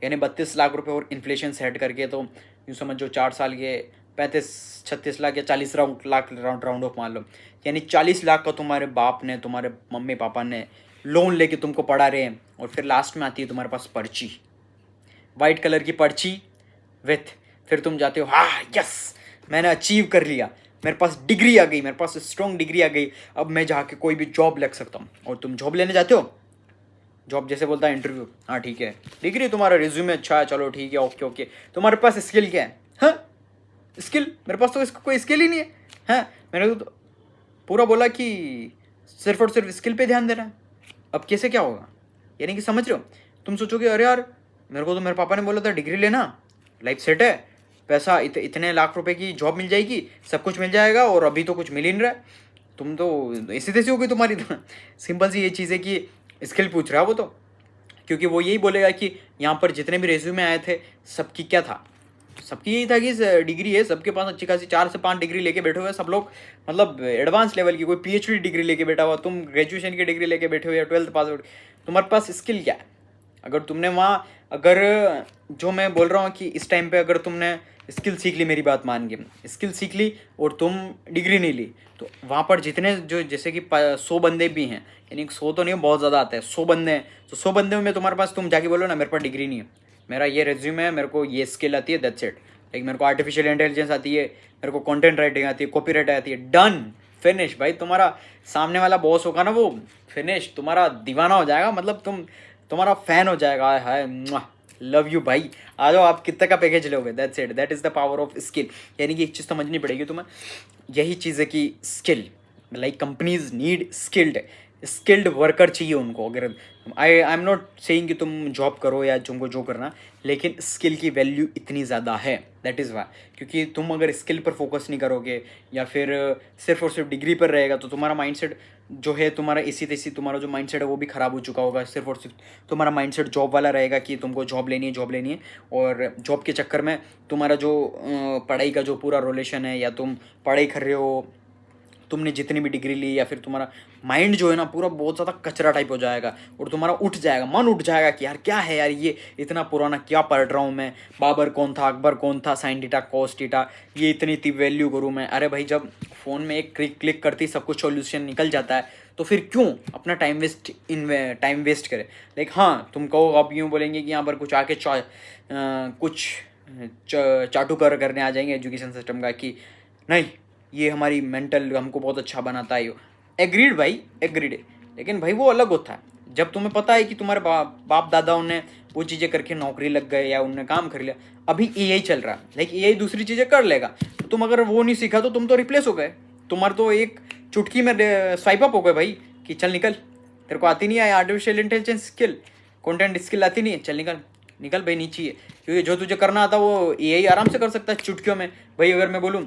यानी 32 लाख रुपए और इन्फ्लेशन सेट करके तो यूँ समझो 4 साल के 35-36 लाख या 40 लाख राउंड ऑफ मान लो, यानी 40 लाख का तुम्हारे बाप ने, तुम्हारे मम्मी पापा ने लोन लेके तुमको पढ़ा रहे हैं। और फिर लास्ट में आती है तुम्हारे पास पर्ची, वाइट कलर की पर्ची विथ, फिर तुम जाते हो, हाँ यस मैंने अचीव कर लिया, मेरे पास डिग्री आ गई, मेरे पास स्ट्रॉन्ग डिग्री आ गई, अब मैं जाके कोई भी जॉब लग सकता हूँ। और तुम जॉब लेने जाते हो, जॉब जैसे बोलता है इंटरव्यू, हाँ ठीक है डिग्री तुम्हारा रिज्यूमे अच्छा है, चलो ठीक है ओके ओके, तुम्हारे पास स्किल क्या है? हाँ स्किल, मेरे पास तो इसका कोई स्किल ही नहीं है। हाँ मैंने तो पूरा बोला कि सिर्फ और सिर्फ स्किल पे ध्यान देना है, अब कैसे क्या होगा? यानी कि समझ रहे हो, तुम सोचोगे अरे यार मेरे को तो मेरे पापा ने बोला था डिग्री लेना, लाइफ सेट है, पैसा इतने लाख रुपए की जॉब मिल जाएगी, सब कुछ मिल जाएगा, और अभी तो कुछ मिल ही नहीं रहा है। तुम तो ऐसी तैसी हो गई तुम्हारी तो। सिंपल सी ये चीज़ है कि स्किल पूछ रहा है वो तो, क्योंकि वो यही बोलेगा कि यहाँ पर जितने भी रेज्यूमे आए थे सबकी क्या था, सबकी यही था कि डिग्री है, सबके पास अच्छी खासी 4 से 5 डिग्री लेके बैठे हुए सब लोग, मतलब एडवांस लेवल की, कोई पीएचडी डिग्री लेके बैठा हुआ, तुम ग्रेजुएशन की डिग्री लेके बैठे हो या 12th पास आउट, तुम्हारे पास स्किल क्या है? अगर तुमने वहाँ, अगर जो मैं बोल रहा हूँ कि इस टाइम पे अगर तुमने स्किल सीख ली, मेरी बात मान के स्किल सीख ली और तुम डिग्री नहीं ली, तो वहाँ पर जितने जो जैसे कि 100 बंदे भी हैं, यानी 100 तो नहीं, बहुत ज़्यादा आता है, 100 बंदे हैं, तो 100 बंदे में तुम्हारे पास, तुम जाके बोलो ना मेरे पास डिग्री नहीं है, मेरा ये रेज्यूमे है, मेरे को ये स्किल आती है, दैट्स इट, लाइक मेरे को आर्टिफिशियल इंटेलिजेंस आती है, मेरे को कंटेंट राइटिंग आती है, कॉपी राइटिंग आती है, डन फिनिश भाई। तुम्हारा सामने वाला बॉस होगा ना, वो फिनिश, तुम्हारा दीवाना हो जाएगा, मतलब तुम्हारा फैन हो जाएगा, हाय लव यू भाई, आ जाओ आप कितने का पैकेज लोगे, that's it, that is the power of skill. यानी कि एक चीज़ समझनी पड़ेगी तुम्हें, यही चीज़ है कि skill, like companies need skilled worker चाहिए उनको। अगर आई एम नॉट सेइंग कि तुम जॉब करो या तुमको जो करना, लेकिन स्किल की वैल्यू इतनी ज़्यादा है, दैट इज़ वाई, क्योंकि तुम अगर स्किल पर फोकस नहीं करोगे या फिर सिर्फ और सिर्फ डिग्री पर रहेगा, तो तुम्हारा माइंडसेट जो है, तुम्हारा इसी तैसी तुम्हारा जो माइंडसेट है वो भी ख़राब हो चुका होगा। सिर्फ और सिर्फ तुम्हारा माइंडसेट जॉब वाला रहेगा कि तुमको जॉब लेनी है, और जॉब के चक्कर में तुम्हारा जो पढ़ाई का जो पूरा रिलेशन है, या तुम पढ़ाई कर रहे हो, तुमने जितनी भी डिग्री ली, या फिर तुम्हारा माइंड जो है ना पूरा बहुत ज़्यादा कचरा टाइप हो जाएगा, और तुम्हारा उठ जाएगा, मन उठ जाएगा कि यार क्या है यार, ये इतना पुराना क्या पढ़ रहा हूँ मैं, बाबर कौन था, अकबर कौन था, साइन थीटा कॉस थीटा, ये इतनी वैल्यू करूँ मैं। अरे भाई जब फ़ोन में एक क्लिक करती सब कुछ सॉल्यूशन निकल जाता है, तो फिर क्यों अपना टाइम वेस्ट करे। लाइक हाँ तुम कहो, आप यूँ बोलेंगे कि यहाँ पर कुछ आके कुछ चाटुकार करने आ जाएंगे एजुकेशन सिस्टम का, कि नहीं ये हमारी मेंटल हमको बहुत अच्छा बनाता है। एग्रीड भाई, एग्रीड, लेकिन भाई वो अलग होता है जब तुम्हें पता है कि तुम्हारे बाप दादाओं ने वो चीज़ें करके नौकरी लग गए या उनने काम कर लिया। अभी एआई चल रहा है, लाइक एआई दूसरी चीज़ें कर लेगा, तो तुम अगर वो नहीं सीखा तो तुम तो रिप्लेस हो गए, तुम्हारा तो एक चुटकी में स्वाइप अप हो गए भाई, कि चल निकल, तेरे को आती नहीं है artificial intelligence skill, content skill आती नहीं है, चल निकल निकल भाई, नीचे है, क्योंकि जो तुझे करना आता वो एआई आराम से कर सकता है चुटकियों में। भाई अगर मैं बोलूँ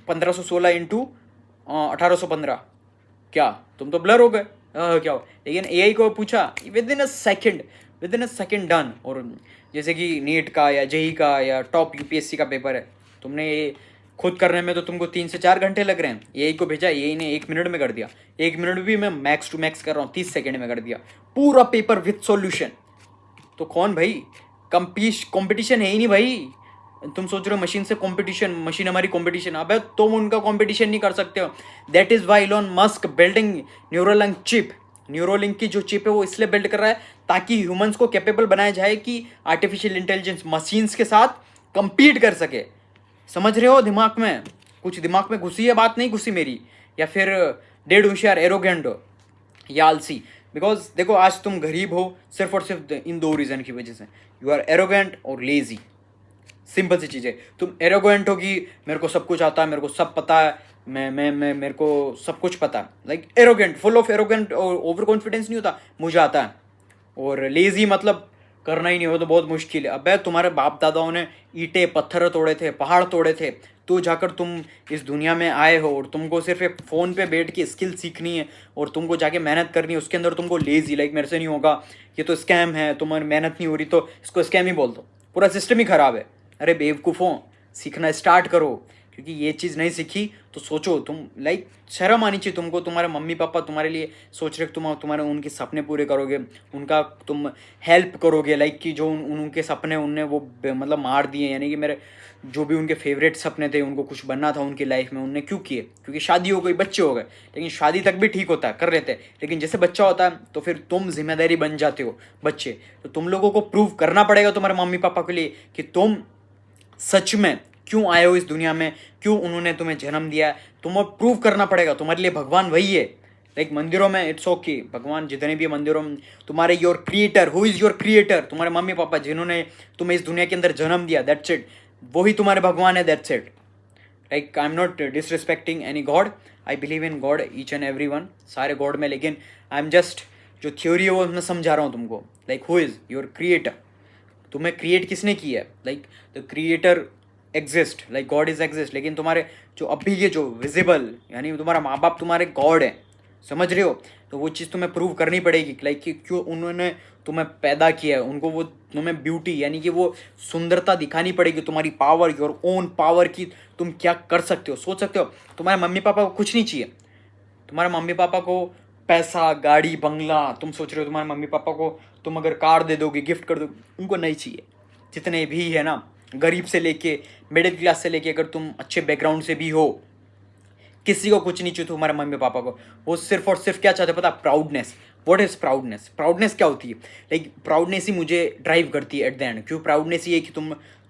1516 इंटू 1815, क्या तुम तो ब्लर हो गए, क्या हो, लेकिन एआई को पूछा with in a second done. और जैसे कि नीट का या जेई का या टॉप यूपीएससी का पेपर है, तुमने ये खुद करने में तो तुमको 3 से 4 घंटे लग रहे हैं, एआई को भेजा, एआई ने 1 मिनट में कर दिया, 1 मिनट भी मैं मैक्स टू मैक्स कर रहा हूँ, 30 सेकेंड में कर दिया पूरा पेपर विथ सॉल्यूशन। तो कौन भाई, कंपटीशन है ही नहीं भाई। तुम सोच रहे हो मशीन से कंपटीशन, मशीन हमारी कंपटीशन, अबे तुम उनका कंपटीशन नहीं कर सकते हो। That is why Elon Musk building Neuralink chip. Neuralink की जो चिप है वो इसलिए बिल्ड कर रहा है ताकि ह्यूमंस को कैपेबल बनाया जाए कि आर्टिफिशियल इंटेलिजेंस मशीन्स के साथ compete कर सके। समझ रहे हो, दिमाग में कुछ दिमाग में घुसी है बात, नहीं घुसी मेरी, या फिर डेढ़ होशियार एरोगेंट या आलसी। बिकॉज देखो आज तुम गरीब हो सिर्फ और सिर्फ इन दो रीज़न की वजह से, यू आर एरोगेंट और लेजी। सिंपल सी चीज़ है, तुम एरोगेंट हो कि मेरे को सब कुछ आता है, मेरे को सब पता है, मैं मेरे को सब कुछ पता है, like arrogant, full of arrogant और ओवर कॉन्फिडेंस नहीं होता, मुझे आता है। और लेजी मतलब करना ही नहीं हो तो बहुत मुश्किल है। अबे तुम्हारे बाप दादाओं ने ईंटें पत्थर तोड़े थे, पहाड़ तोड़े थे, तो जाकर तुम इस दुनिया में आए हो और तुमको सिर्फ एक फ़ोन पे बैठ के स्किल सीखनी है और तुमको जाके मेहनत करनी है, उसके अंदर तुमको लेजी लाइक मेरे से नहीं होगा, ये तो स्कैम है, तुम्हारी मेहनत नहीं हो रही तो इसको स्कैम ही बोल दो, पूरा सिस्टम ही ख़राब है। अरे बेवकूफ़ों, सीखना स्टार्ट करो, क्योंकि ये चीज़ नहीं सीखी तो सोचो तुम, लाइक शर्म आनी चाहिए तुमको। तुम्हारे मम्मी पापा तुम्हारे लिए सोच रहे तुम तुम्हारे उनके सपने पूरे करोगे, उनका तुम हेल्प करोगे, लाइक कि जो उनके सपने उनने वो मतलब मार दिए, यानी कि मेरे जो भी उनके फेवरेट सपने थे, उनको कुछ बनना था उनकी लाइफ में, उनने क्यों किए? क्योंकि शादी हो गई, बच्चे हो गए। लेकिन शादी तक भी ठीक होता है, कर लेते हैं, लेकिन जैसे बच्चा होता है तो फिर तुम जिम्मेदारी बन जाते हो बच्चे। तो तुम लोगों को प्रूव करना पड़ेगा तुम्हारे मम्मी पापा के लिए कि तुम सच में क्यों आए हो इस दुनिया में, क्यों उन्होंने तुम्हें जन्म दिया है, तुम्हें प्रूव करना पड़ेगा। तुम्हारे लिए भगवान वही है। लाइक मंदिरों में इट्स ओके, भगवान जितने भी मंदिरों में, तुम्हारे your creator, who is your creator, तुम्हारे मम्मी पापा जिन्होंने तुम्हें इस दुनिया के अंदर जन्म दिया, दैट्स इट, वही तुम्हारे भगवान है, that's it. Like I am not disrespecting any God, I believe in God each and every one, सारे गॉड में, लेकिन आई एम जस्ट जो थ्योरी है वो मैं समझा रहा हूँ तुमको। Like who is your creator, तुम्हें क्रिएट किसने किया है? Like the creator exist, like God is exist, लेकिन तुम्हारे जो अभी ये जो विजिबल, यानी तुम्हारा माँ बाप तुम्हारे गॉड है, समझ रहे हो? तो वो चीज़ तुम्हें प्रूव करनी पड़ेगी, लाइक कि क्यों उन्होंने तुम्हें पैदा किया है, उनको वो तुम्हें ब्यूटी यानी कि वो सुंदरता दिखानी पड़ेगी, तुम्हारी पावर, योर ओन पावर की तुम क्या कर सकते हो, सोच सकते हो। तुम्हारे मम्मी पापा को कुछ नहीं चाहिए, तुम्हारे मम्मी पापा को पैसा, गाड़ी, बंगला, तुम सोच रहे हो तुम्हारे मम्मी पापा को तुम अगर कार दे दोगे, गिफ्ट कर दोगे, उनको नहीं चाहिए। जितने भी है ना, गरीब से लेके मिडिल क्लास से लेके, अगर तुम अच्छे बैकग्राउंड से भी हो, किसी को कुछ नहीं चाहिए तुम्हारे मम्मी पापा को। वो सिर्फ और सिर्फ क्या चाहते पता? Proudness. What is proudness? Proudness क्या होती है? लाइक प्राउडनेस ही मुझे ड्राइव करती है एट द एंड। क्यों प्राउडनेस? ये है कि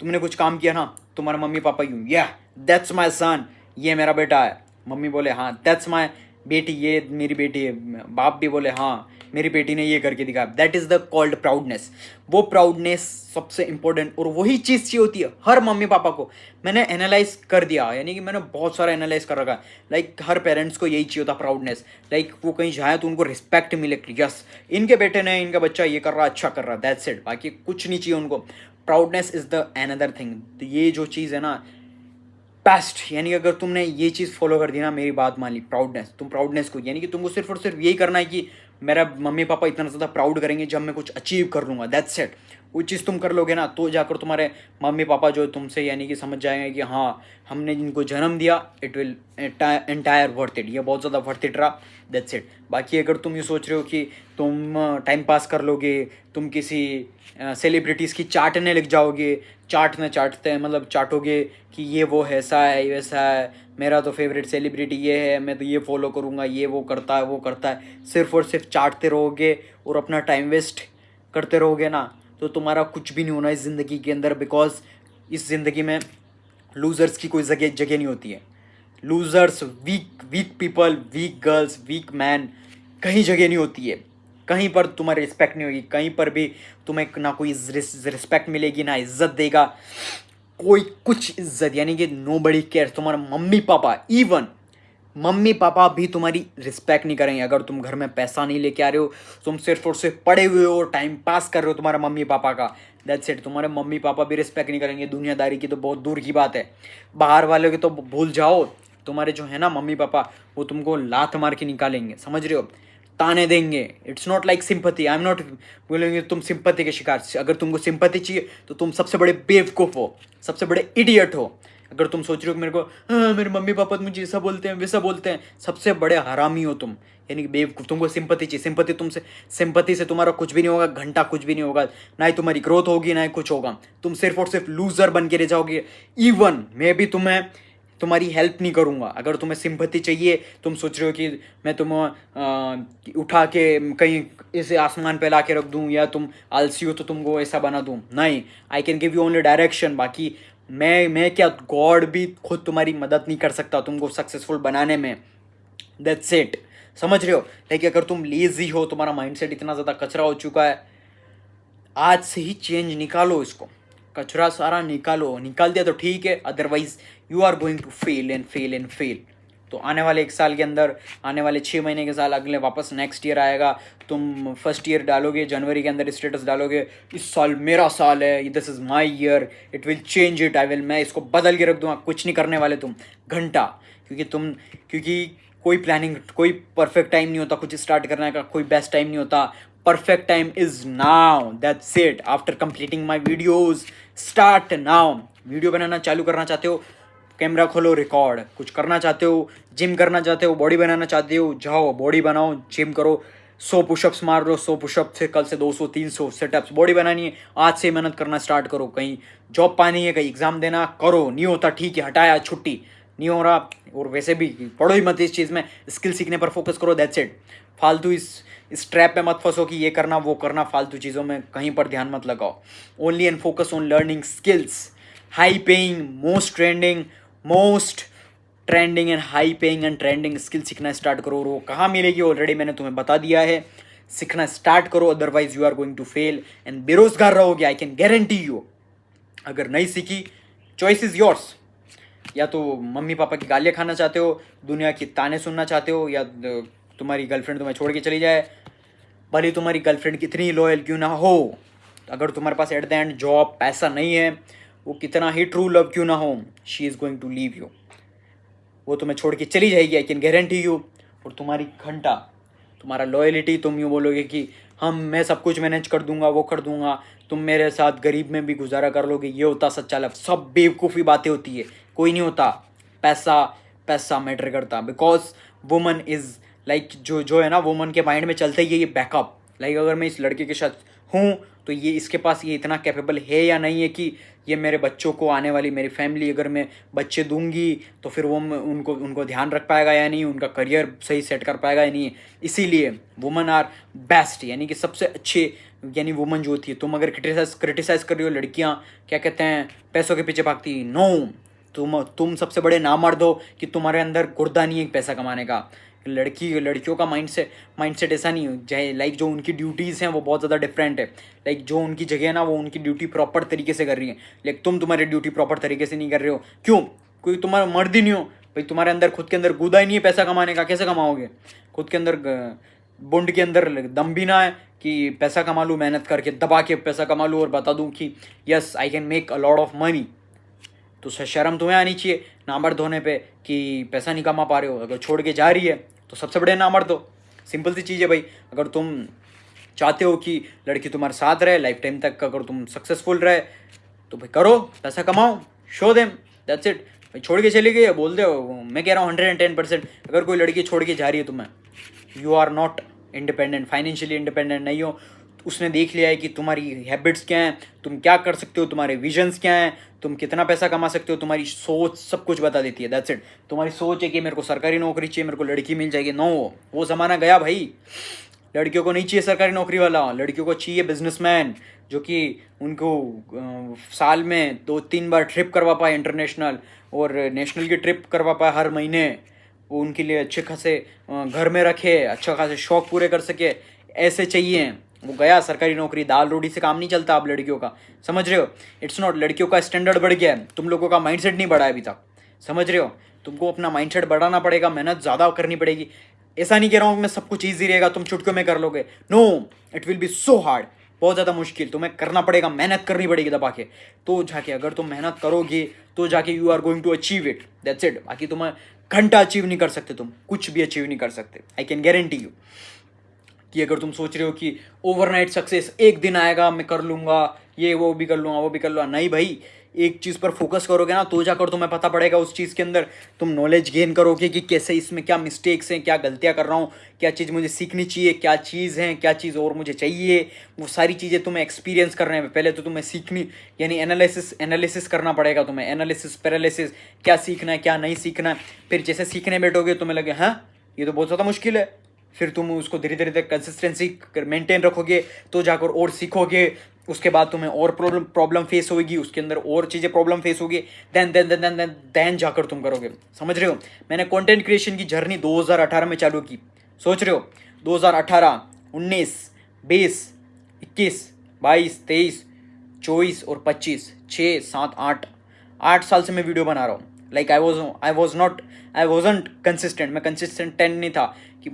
तुमने कुछ काम किया ना, तुम्हारे मम्मी पापा यूँ, या दैट्स माई सन, ये मेरा बेटा है, मम्मी बोले हाँ दैट्स माई बेटी, ये मेरी बेटी है, बाप भी बोले हाँ मेरी बेटी ने ये करके दिखाया, that is the called proudness. वो प्राउडनेस सबसे इंपॉर्टेंट, और वही चीज़ चाहिए होती है हर मम्मी पापा को। मैंने एनालाइज कर दिया, यानी कि मैंने बहुत सारा एनालाइज कर रखा है। लाइक हर पेरेंट्स को यही चाहिए होता प्राउडनेस। लाइक वो कहीं जाए तो उनको रिस्पेक्ट मिले, यस इनके बेटे ने, इनका बच्चा ये कर रहा, अच्छा कर रहा, दैट्स इट, बाकी कुछ नहीं चाहिए उनको। Proudness is the another thing. तो ये जो चीज़ है ना बेस्ट, यानी कि अगर तुमने ये चीज़ फॉलो कर दी ना, मेरी बात मान ली, प्राउडनेस, तुम प्राउडनेस को, यानी कि तुमको सिर्फ और सिर्फ यही करना है कि मेरा मम्मी पापा इतना ज़्यादा प्राउड करेंगे जब मैं कुछ अचीव कर लूँगा, दैट्स इट। वो चीज़ तुम कर लोगे ना, तो जाकर तुम्हारे मम्मी पापा जो तुमसे यानी कि समझ जाएंगे कि हाँ हमने जिनको जन्म दिया, it will entire worth it, ये बहुत ज़्यादा वर्थ इट रहा, दैट्स इट। बाकी अगर तुम ये सोच रहे हो कि तुम टाइम पास कर लोगे, तुम किसी सेलिब्रिटीज़ की चाटने लग जाओगे, चाटते हैं मतलब चाटोगे कि ये वो है, ऐसा है वैसा है, मेरा तो फेवरेट सेलिब्रिटी ये है, मैं तो ये फॉलो करूँगा, ये वो करता है वो करता है, सिर्फ और सिर्फ चाटते रहोगे और अपना टाइम वेस्ट करते रहोगे ना, तो तुम्हारा कुछ भी नहीं होना इस ज़िंदगी के अंदर। बिकॉज इस ज़िंदगी में लूज़र्स की कोई जगह नहीं होती है। Losers, weak people, weak girls, weak man, कहीं जगह नहीं होती है। कहीं पर तुम्हारी रिस्पेक्ट नहीं होगी, कहीं पर भी तुम्हें ना कोई रिस्पेक्ट मिलेगी, ना इज्जत देगा कोई, कुछ इज्जत, यानी कि नो बडी केयर। तुम्हारा mummy papa, even mummy papa भी तुम्हारी रिस्पेक्ट नहीं करेंगे अगर तुम घर में पैसा नहीं लेके आ रहे हो, तुम सिर्फ और सिर्फ पड़े हुए हो, टाइम पास कर रहे हो तुम्हारे मम्मी पापा का, दैट्स इट। तुम्हारे मम्मी पापा भी रिस्पेक्ट नहीं करेंगे, दुनियादारी की तो बहुत दूर की बात है, बाहर वालों की तो भूल जाओ। तुम्हारे जो है ना मम्मी पापा, वो तुमको लात मार के निकालेंगे, समझ रहे हो, ताने देंगे। It's not like sympathy, I am not बोलेंगे तुम सिंपैथी के शिकार। अगर तुमको सिंपैथी चाहिए तो तुम सबसे बड़े बेवकूफ़ हो, सबसे बड़े इडियट हो। अगर तुम सोच रहे हो कि मेरे को मेरे मम्मी पापा मुझे ऐसा बोलते हैं वैसा बोलते हैं, सबसे बड़े हरामी हो तुम, यानी कि बेवकूफ़। तुमको सिंपैथी चाहिए, सिंपैथी से तुम्हारा कुछ भी नहीं होगा, घंटा कुछ भी नहीं होगा, ना ही तुम्हारी ग्रोथ होगी ना ही कुछ होगा, तुम सिर्फ और सिर्फ लूज़र बन के रह जाओगे। इवन मैं भी तुम्हारी हेल्प नहीं करूँगा। अगर तुम्हें सिंपैथी चाहिए, तुम सोच रहे हो कि मैं तुम्हें उठा के कहीं इसे आसमान पे ला के रख दूँ, या तुम आलसी हो तो तुमको ऐसा बना दूँ, नहीं, आई can give you only direction. बाकी मैं क्या, गॉड भी खुद तुम्हारी मदद नहीं कर सकता तुमको सक्सेसफुल बनाने में, दैट्स इट। समझ रहे हो? लाइक अगर तुम लेजी हो, तुम्हारा माइंडसेट इतना ज़्यादा कचरा हो चुका है, आज से ही चेंज निकालो इसको, कचरा सारा निकालो। निकाल दिया तो ठीक है, otherwise you are going to fail and fail and fail. तो आने वाले 1 साल के अंदर, आने वाले 6 महीने के साल, अगले वापस नेक्स्ट ईयर आएगा, तुम फर्स्ट ईयर डालोगे, जनवरी के अंदर स्टेटस डालोगे, इस साल मेरा साल है, this is my year, it will change it, I will, मैं इसको बदल के रख दूंगा। कुछ नहीं करने वाले तुम घंटा, क्योंकि कोई प्लानिंग, कोई परफेक्ट टाइम नहीं होता कुछ स्टार्ट करने का, कोई बेस्ट टाइम नहीं होता। Perfect time is now, that's it. After completing my videos, start now. Video बनाना चालू करना चाहते हो, कैमरा खोलो, रिकॉर्ड। कुछ करना चाहते हो, जिम करना चाहते हो, बॉडी बनाना चाहते हो, जाओ बॉडी बनाओ, जिम करो, 100 पुशअप्स मार लो, 100 पुशअप से कल से 200 300 सेटअप्स। बॉडी बनानी है, आज से मेहनत करना स्टार्ट करो। कहीं जॉब पानी है, कहीं एग्जाम देना, करो। नहीं होता ठीक है, हटाया, छुट्टी नहीं हो रहा, और वैसे भी पढ़ो ही मत इस चीज़ में, स्किल सीखने पर फोकस करो, दैट्स इट। फालतू इस ट्रैप में मत फंसो कि ये करना वो करना, फालतू चीज़ों में कहीं पर ध्यान मत लगाओ। Only and focus on learning skills, high paying, most trending and high paying and trending skill सीखना स्टार्ट करो। और वो कहाँ मिलेगी ऑलरेडी मैंने तुम्हें बता दिया है, सीखना स्टार्ट करो, otherwise you are going to fail and बेरोजगार रहोगे, आई कैन गारंटी यू। अगर नहीं सीखी, चॉइस इज योर्स। या तो मम्मी पापा की गालियाँ खाना चाहते हो, दुनिया की ताने सुनना चाहते हो, या तुम्हारी गर्लफ्रेंड तुम्हें छोड़ के चली जाए, भले तुम्हारी गर्लफ्रेंड कितनी लॉयल क्यों ना हो, अगर तुम्हारे पास एट द एंड जॉब, पैसा नहीं है, वो कितना ही ट्रू लव क्यों ना हो, she is going to leave you. वो तुम्हें छोड़ के चली जाएगी, आई कैन गारंटी यू। और तुम्हारी घंटा, तुम्हारा लॉयलिटी, तुम यूँ बोलोगे कि मैं सब कुछ मैनेज कर दूंगा, वो कर दूंगा, तुम मेरे साथ गरीब में भी गुजारा कर लोगे, ये होता सच्चा लव। सब बेवकूफ़ी बातें होती है, कोई नहीं होता। पैसा मैटर करता, बिकॉज वुमन इज़ लाइक, जो है ना, वुमन के माइंड में चलता ही है ये बैकअप। लाइक अगर मैं इस लड़के के साथ हूँ तो ये इसके पास ये इतना कैपेबल है या नहीं है कि ये मेरे बच्चों को, आने वाली मेरी फैमिली, अगर मैं बच्चे दूंगी तो फिर वो उनको ध्यान रख पाएगा या नहीं, उनका करियर सही सेट कर पाएगा या नहीं। इसीलिए वुमन आर बेस्ट, यानी कि सबसे अच्छे, यानी वुमन जो होती है। तुम अगर क्रिटिसाइज कर रही हो, लड़कियाँ क्या कहते हैं, पैसों के पीछे भागती, नो, तुम सबसे बड़े नामर्द हो कि तुम्हारे अंदर गुर्दा नहीं है पैसा कमाने का। लड़कियों का माइंडसेट ऐसा नहीं है। लाइक जो उनकी ड्यूटीज़ हैं वो बहुत ज़्यादा डिफरेंट है। लाइक जो उनकी जगह है ना, वो उनकी ड्यूटी प्रॉपर तरीके से कर रही है, लेकिन तुम्हारी ड्यूटी प्रॉपर तरीके से नहीं कर रहे हो। क्यों? कोई तुम्हारा मर्द ही नहीं हो भाई, तुम्हारे अंदर खुद के अंदर गुदा ही नहीं है पैसा कमाने का, कैसे कमाओगे? खुद के अंदर बुंड के अंदर दम भी ना है कि पैसा कमा लूँ, मेहनत करके दबा के पैसा कमा लूँ और बता दूँ कि yes I can make a lot of money. तो शर्म तुम्हें आनी चाहिए नामर्द होने पे कि पैसा नहीं कमा पा रहे हो। अगर छोड़ के जा रही है तो सबसे बड़े नामर्द हो। सिंपल सी चीज़ है भाई। अगर तुम चाहते हो कि लड़की तुम्हारे साथ रहे लाइफ टाइम तक, अगर तुम सक्सेसफुल रहे, तो भाई करो, पैसा कमाओ, शो देम, दैट्स इट। भाई छोड़ के चली गई, बोल दे, मैं कह रहा हूँ 110%। अगर कोई लड़की छोड़ के जा रही है तुम्हें, you are not independent, financially independent नहीं हो। उसने देख लिया है कि तुम्हारी हैबिट्स क्या हैं, तुम क्या कर सकते हो, तुम्हारे विजन्स क्या हैं, तुम कितना पैसा कमा सकते हो, तुम्हारी सोच सब कुछ बता देती है, दैट्स इट। तुम्हारी सोच है कि मेरे को सरकारी नौकरी चाहिए, मेरे को लड़की मिल जाएगी, नो, वो ज़माना गया भाई। लड़कियों को नहीं चाहिए सरकारी नौकरी वाला, लड़कियों को चाहिए बिजनेसमैन, जो कि उनको साल में 2-3 बार ट्रिप करवा पाए इंटरनेशनल, और नेशनल की ट्रिप करवा पाए हर महीने। वो उनके लिए अच्छे खासे घर में रखे, अच्छा खासे शौक पूरे कर सके, ऐसे चाहिए। वो गया सरकारी नौकरी, दाल रोटी से काम नहीं चलता अब लड़कियों का, समझ रहे हो? इट्स नॉट, लड़कियों का स्टैंडर्ड बढ़ गया है, तुम लोगों का माइंडसेट नहीं बढ़ा है अभी तक, समझ रहे हो? तुमको अपना माइंडसेट बढ़ाना पड़ेगा, मेहनत ज़्यादा करनी पड़ेगी। ऐसा नहीं कह रहा हूँ मैं सब कुछ ईजी रहेगा, तुम चुटकियों में कर लोगे, no, it will be so hard, बहुत ज़्यादा मुश्किल। तुम्हें करना पड़ेगा, मेहनत करनी पड़ेगी दबा के, तो जाके, अगर तुम मेहनत करोगे तो जाके you are going to achieve it, that's it. बाकी तुम्हें घंटा अचीव नहीं कर सकते, तुम कुछ भी अचीव नहीं कर सकते, आई कैन गारंटी यू। कि अगर तुम सोच रहे हो कि ओवरनाइट सक्सेस एक दिन आएगा, मैं कर लूँगा, ये वो भी कर लूँगा, वो भी कर लूँगा, नहीं भाई। एक चीज़ पर फोकस करोगे ना, तो जाकर तुम्हें पता पड़ेगा उस चीज़ के अंदर, तुम नॉलेज गेन करोगे कि कैसे इसमें क्या मिस्टेक्स हैं, क्या गलतियाँ कर रहा हूँ, क्या चीज़ मुझे सीखनी चाहिए, क्या चीज़ है, क्या चीज़ और मुझे चाहिए। वो सारी चीज़ें तुम्हें एक्सपीरियंस करने में, पहले तो तुम्हें सीखनी, यानी एनालिसिस करना पड़ेगा तुम्हें, एनालिसिस पैरालिसिस, क्या सीखना है क्या नहीं सीखना है। फिर जैसे सीखने बैठोगे तुम्हें लगे हाँ ये तो बहुत ज़्यादा मुश्किल है, फिर तुम उसको धीरे धीरे तक कंसिस्टेंसी मेंटेन रखोगे तो जाकर और सीखोगे। उसके बाद तुम्हें और प्रॉब्लम फेस होगी, उसके अंदर और चीज़ें प्रॉब्लम फेस होगी, देन जाकर तुम करोगे, समझ रहे हो? मैंने कंटेंट क्रिएशन की जर्नी 2018 में चालू की, सोच रहे हो 2018, 19, 20, 21, 22, 23, 24 और 25, 6, 7, 8 साल से मैं वीडियो बना रहा हूँ। लाइक आई वॉजंट कंसिस्टेंट, मैं कंसिस्टेंट 10 नहीं था कि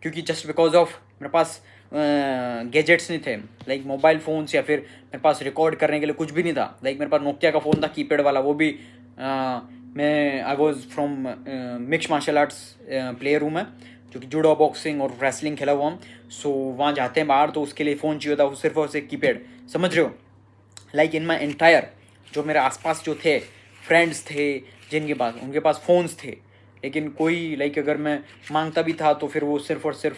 क्योंकि जस्ट बिकॉज ऑफ मेरे पास गैजेट्स नहीं थे, लाइक मोबाइल फ़ोन्स, या फिर मेरे पास रिकॉर्ड करने के लिए कुछ भी नहीं था। लाइक मेरे पास नोकिया का फ़ोन था, कीपैड वाला, वो भी मैं I was from mix martial arts player हूँ मैं, जो कि जूडो, बॉक्सिंग और रेसलिंग खेला हुआ हूँ। सो वहाँ जाते हैं बाहर तो उसके लिए फ़ोन चाहिए था, वो सिर्फ और सिर्फ कीपैड, समझ रहे हो। लाइक इन माई एंटायर, जो मेरे आसपास जो थे फ्रेंड्स थे जिनके पास, उनके पास फ़ोन्स थे, लेकिन कोई लाइक अगर मैं मांगता भी था तो फिर वो सिर्फ और सिर्फ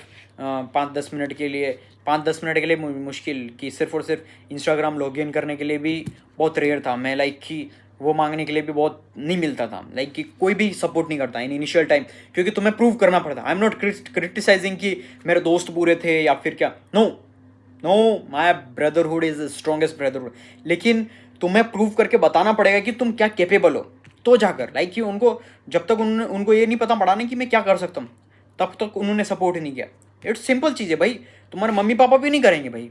5-10 मिनट के लिए, 5-10 मिनट के लिए मुश्किल, कि सिर्फ और सिर्फ इंस्टाग्राम लॉगिन करने के लिए भी बहुत रेयर था मैं, लाइक कि वो मांगने के लिए भी बहुत नहीं मिलता था, लाइक कि कोई भी सपोर्ट नहीं करता इन इनिशियल टाइम, क्योंकि तुम्हें प्रूव करना पड़ता। आई एम नॉट क्रिटिसाइजिंग कि मेरे दोस्त बुरे थे या फिर क्या, no no, my brotherhood is the strongest brotherhood, लेकिन तुम्हें प्रूव करके बताना पड़ेगा कि तुम क्या कैपेबल हो, तो जाकर लाइक कि उनको जब तक उनको ये नहीं पता पड़ा ना कि मैं क्या कर सकता हूँ, तब तक उन्होंने सपोर्ट नहीं किया। इट्स सिंपल चीज़ है भाई, तुम्हारे मम्मी पापा भी नहीं करेंगे भाई,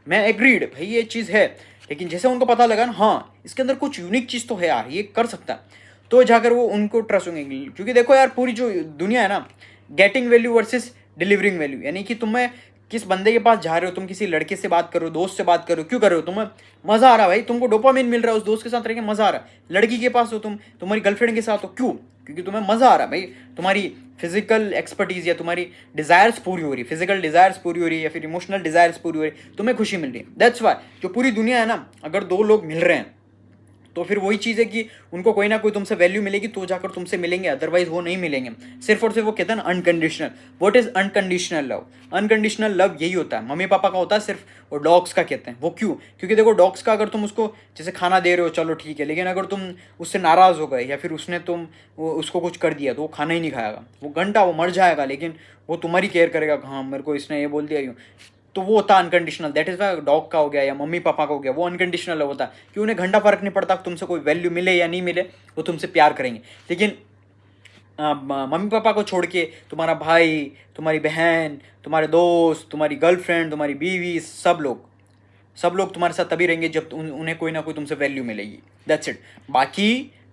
मैं एग्रीड भाई ये चीज़ है, लेकिन जैसे उनको पता लगा ना हाँ इसके अंदर कुछ यूनिक चीज़ तो है यार, ये कर सकता है, तो जाकर वो उनको ट्रस्ट होंगे। क्योंकि देखो यार, पूरी जो दुनिया है ना, getting value versus delivering value, यानी कि तुम्हें किस बंदे के पास जा रहे हो, तुम किसी लड़के से बात कर रहे हो, दोस्त से बात कर रहे हो, क्यों कर रहे हो, तुम्हें मज़ा आ रहा है भाई, तुमको डोपामिन मिल रहा है, उस दोस्त के साथ रह के मज़ा आ रहा है। लड़की के पास हो तुम, तुम्हारी गर्लफ्रेंड के साथ हो, क्यों, क्योंकि तुम्हें मज़ा आ रहा है भाई, तुम्हारी फिजिकल एक्सपर्टीज या तुम्हारी डिज़ायर्स पूरी हो रही है, फिजिकल डिज़ायर्स पूरी हो रही है, या फिर इमोशनल डिज़ायर्स पूरी हो रही है, तुम्हें खुशी मिल रही है। दैट्स वाई जो पूरी दुनिया है ना, अगर दो लोग मिल रहे हैं तो फिर वही चीज़ है कि उनको कोई ना कोई तुमसे वैल्यू मिलेगी तो जाकर तुमसे मिलेंगे, अदरवाइज वो नहीं मिलेंगे। सिर्फ और सिर्फ वो कहते हैं ना unconditional, what is unconditional love, unconditional love यही होता है, मम्मी पापा का होता है सिर्फ, और डॉग्स का कहते हैं। वो क्यों, क्योंकि देखो डॉग्स का अगर तुम उसको जैसे खाना दे रहे हो चलो ठीक है, लेकिन अगर तुम उससे नाराज़ हो गए या फिर उसने उसको कुछ कर दिया तो वो खाना ही नहीं खाएगा, वो घंटा वो मर जाएगा, लेकिन वो तुम्हारी केयर करेगा, हाँ मेरे को इसने ये बोल दिया यूँ, तो वो होता है unconditional. That is why dog का हो गया या मम्मी पापा का हो गया, वो अनकंडीशनल होता है कि उन्हें घंटा फर्क नहीं पड़ता तुमसे कोई वैल्यू मिले या नहीं मिले, वो तुमसे प्यार करेंगे। लेकिन मम्मी पापा को छोड़ के तुम्हारा भाई, तुम्हारी बहन, तुम्हारे दोस्त, तुम्हारी गर्लफ्रेंड, तुम्हारी बीवी, सब लोग तुम्हारे साथ तभी रहेंगे जब उन्हें कोई ना कोई तुमसे वैल्यू मिलेगी। दैट्स इट, बाकी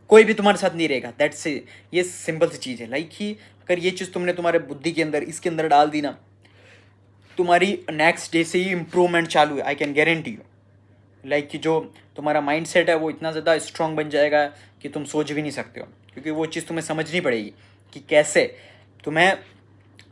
कोई भी तुम्हारे साथ नहीं रहेगा। दैट्स ये सिंपल सी चीज़ है। लाइक कि अगर ये चीज़ तुमने तुम्हारे बुद्धि के अंदर इसके अंदर डाल दी ना, तुम्हारी नेक्स्ट डे से ही इम्प्रूवमेंट चालू है, I can guarantee you. Like कि जो तुम्हारा माइंड सेट है वो इतना ज़्यादा स्ट्रॉन्ग बन जाएगा कि तुम सोच भी नहीं सकते हो, क्योंकि वो चीज़ तुम्हें समझनी पड़ेगी कि कैसे तुम्हें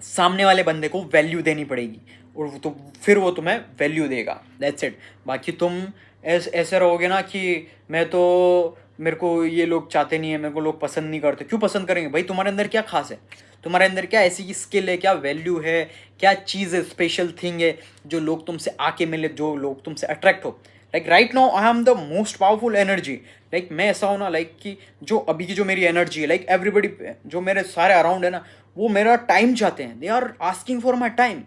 सामने वाले बंदे को वैल्यू देनी पड़ेगी, और तो फिर वो तुम्हें वैल्यू देगा। That's it. बाकी तुम ऐसे रहोगे ना कि मेरे को ये लोग चाहते नहीं है, मेरे को लोग पसंद नहीं करते, क्यों पसंद करेंगे भाई, तुम्हारे अंदर क्या खास है, तुम्हारे अंदर क्या ऐसी स्किल है, क्या वैल्यू है, क्या चीज़ है, स्पेशल थिंग है जो लोग तुमसे आके मिले, जो लोग तुमसे अट्रैक्ट हो। Like right now I am the most powerful energy. Like मैं ऐसा हूँ ना, लाइक कि जो अभी की जो मेरी एनर्जी है, लाइक एवरीबडी जो मेरे सारे अराउंड है ना, वो मेरा टाइम चाहते हैं, they are asking for my time.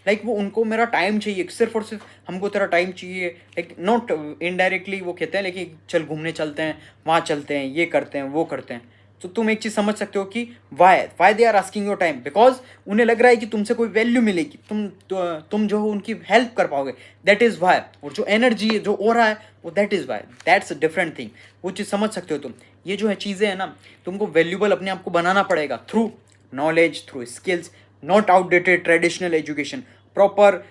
Like वो उनको मेरा टाइम चाहिए, सिर्फ और सिर्फ हमको तेरा टाइम चाहिए। लाइक नॉट इनडायरेक्टली वो कहते हैं, लेकिन चल घूमने चलते हैं, वहाँ चलते हैं, ये करते हैं, वो करते हैं। तो तुम एक चीज़ समझ सकते हो कि why they are asking your time, because उन्हें लग रहा है कि तुमसे कोई वैल्यू मिलेगी, तुम जो हो उनकी हेल्प कर पाओगे, दैट इज़ वाई। और जो एनर्जी है, जो हो रहा है, वो that is Y, that's a different thing. वो चीज़ समझ सकते हो तुम। ये जो है चीज़ें हैं ना, तुमको वैल्यूबल अपने आप को बनाना पड़ेगा through knowledge, through skills, not outdated traditional education, proper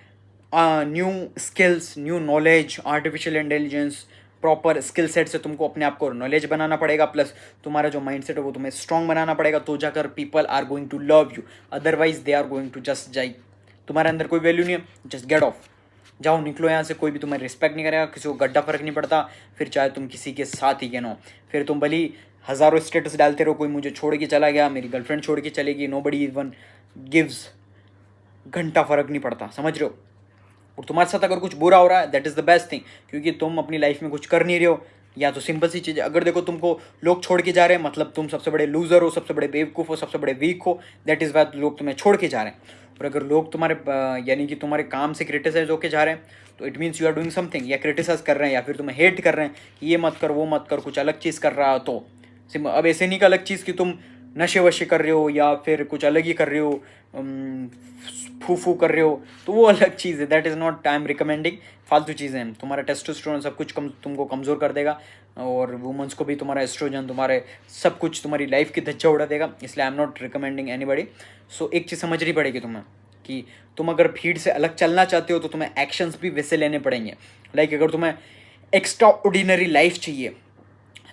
new skills, new knowledge, artificial intelligence, proper skill set से तुमको अपने आप को नॉलेज बनाना पड़ेगा, प्लस तुम्हारा जो माइंडसेट है वो तुम्हें स्ट्रॉन्ग बनाना पड़ेगा, तो जाकर people are going to love you, otherwise they are going to just जाई। तुम्हारे अंदर कोई वैल्यू नहीं है, जस्ट गेट ऑफ, जाओ निकलो यहाँ से, कोई भी तुम्हें रिस्पेक्ट नहीं करेगा, किसी को गड्ढा फर्क नहीं पड़ता, फिर चाहे तुम किसी के साथ ही कहना हो, फिर तुम भली हज़ारों स्टेटस डालते रहो, कोई मुझे छोड़ के चला गया, मेरी गर्लफ्रेंड छोड़ के चलेगी, नोबडी इवन गिव्स, घंटा फर्क नहीं पड़ता, समझ रहे हो। और तुम्हारे साथ अगर कुछ बुरा हो रहा है, that is the best thing, क्योंकि तुम अपनी लाइफ में कुछ कर नहीं रहे हो। या तो सिंपल सी चीज़, अगर देखो तुमको लोग छोड़ के जा रहे हैं, मतलब तुम सबसे बड़े लूज़र हो, सबसे बड़े बेवकूफ़ हो, सबसे बड़े वीक हो, दैट इज़ वाई लोग तुम्हें छोड़ के जा रहे हैं। और अगर लोग तुम्हारे यानी कि तुम्हारे काम से क्रिटिसाइज होके जा रहे हैं, तो it means you are doing something, या क्रिटिसाइज कर रहे हैं, या फिर तुम्हें हेट कर रहे हैं कि ये मत कर, वो मत कर, कुछ अलग चीज़ कर रहा हो। तो अब ऐसे नहीं का अलग चीज़ कि तुम नशे वशे कर रहे हो या फिर कुछ अलग ही कर रहे हो, फू फू कर रहे हो, तो वो अलग चीज़ है, that is not I am recommending. फालतू चीज़ें हैं, तुम्हारा टेस्टोस्टेरोन सब कुछ तुमको कमज़ोर कर देगा, और वुमेंस को भी तुम्हारा एस्ट्रोजन, तुम्हारे सब कुछ, तुम्हारी लाइफ की धज्जा उड़ा देगा, इसलिए I am not recommending anybody. So एक चीज़ समझनी पड़ेगी तुम्हें कि तुम अगर भीड़ से अलग चलना चाहते हो तो तुम्हें एक्शंस भी वैसे लेने पड़ेंगे। लाइक अगर तुम्हें एक्स्ट्रा ऑर्डिनरी लाइफ चाहिए,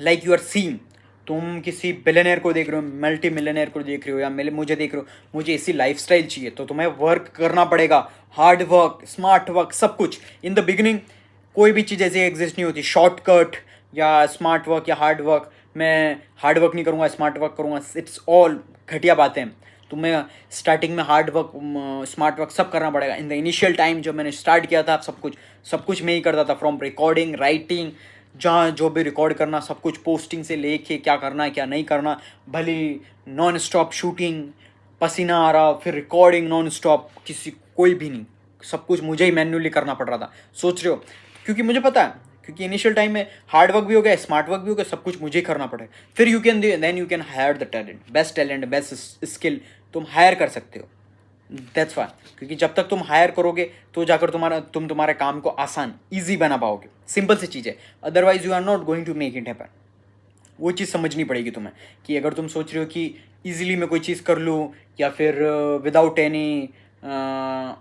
लाइक यू आर सीइंग, तुम किसी बिलियनर को देख रहे हो, मल्टी मिलियनर को देख रहे हो, या मुझे देख रहे हो, मुझे ऐसी लाइफस्टाइल चाहिए, तो तुम्हें वर्क करना पड़ेगा, हार्ड वर्क, स्मार्ट वर्क, सब कुछ। इन द बिगिनिंग कोई भी चीज़ ऐसी एग्जिस्ट नहीं होती, शॉर्टकट या स्मार्ट वर्क या हार्ड वर्क। मैं हार्ड वर्क नहीं करूँगा, स्मार्ट वर्क करूँगा, इट्स ऑल घटिया बातें हैं। तुम्हें स्टार्टिंग में हार्ड वर्क, स्मार्ट वर्क सब करना पड़ेगा। इन द इनिशियल टाइम जब मैंने स्टार्ट किया था, सब कुछ मैं ही करता था, फ्रॉम रिकॉर्डिंग, राइटिंग, जहाँ जो भी रिकॉर्ड करना सब कुछ, पोस्टिंग से लेके क्या करना है क्या नहीं करना, भले नॉन स्टॉप शूटिंग, पसीना आ रहा, फिर रिकॉर्डिंग नॉन स्टॉप, किसी कोई भी नहीं, सब कुछ मुझे ही मैन्युअली करना पड़ रहा था। सोच रहे हो, क्योंकि मुझे पता है, क्योंकि इनिशियल टाइम में हार्ड वर्क भी हो गया, स्मार्ट वर्क भी हो गया, सब कुछ मुझे ही करना पड़ेगा। फिर then you can hire the talent, best skill तुम हायर कर सकते हो। दैट्स वाई, क्योंकि जब तक तुम हायर करोगे तो जाकर तुम्हारे काम को आसान, ईजी बना पाओगे। सिंपल सी चीज़ है, otherwise you are not going to make it happen. वो चीज़ समझनी पड़ेगी तुम्हें कि अगर तुम सोच रहे हो कि ईजिली मैं कोई चीज़ कर लूँ, या फिर without any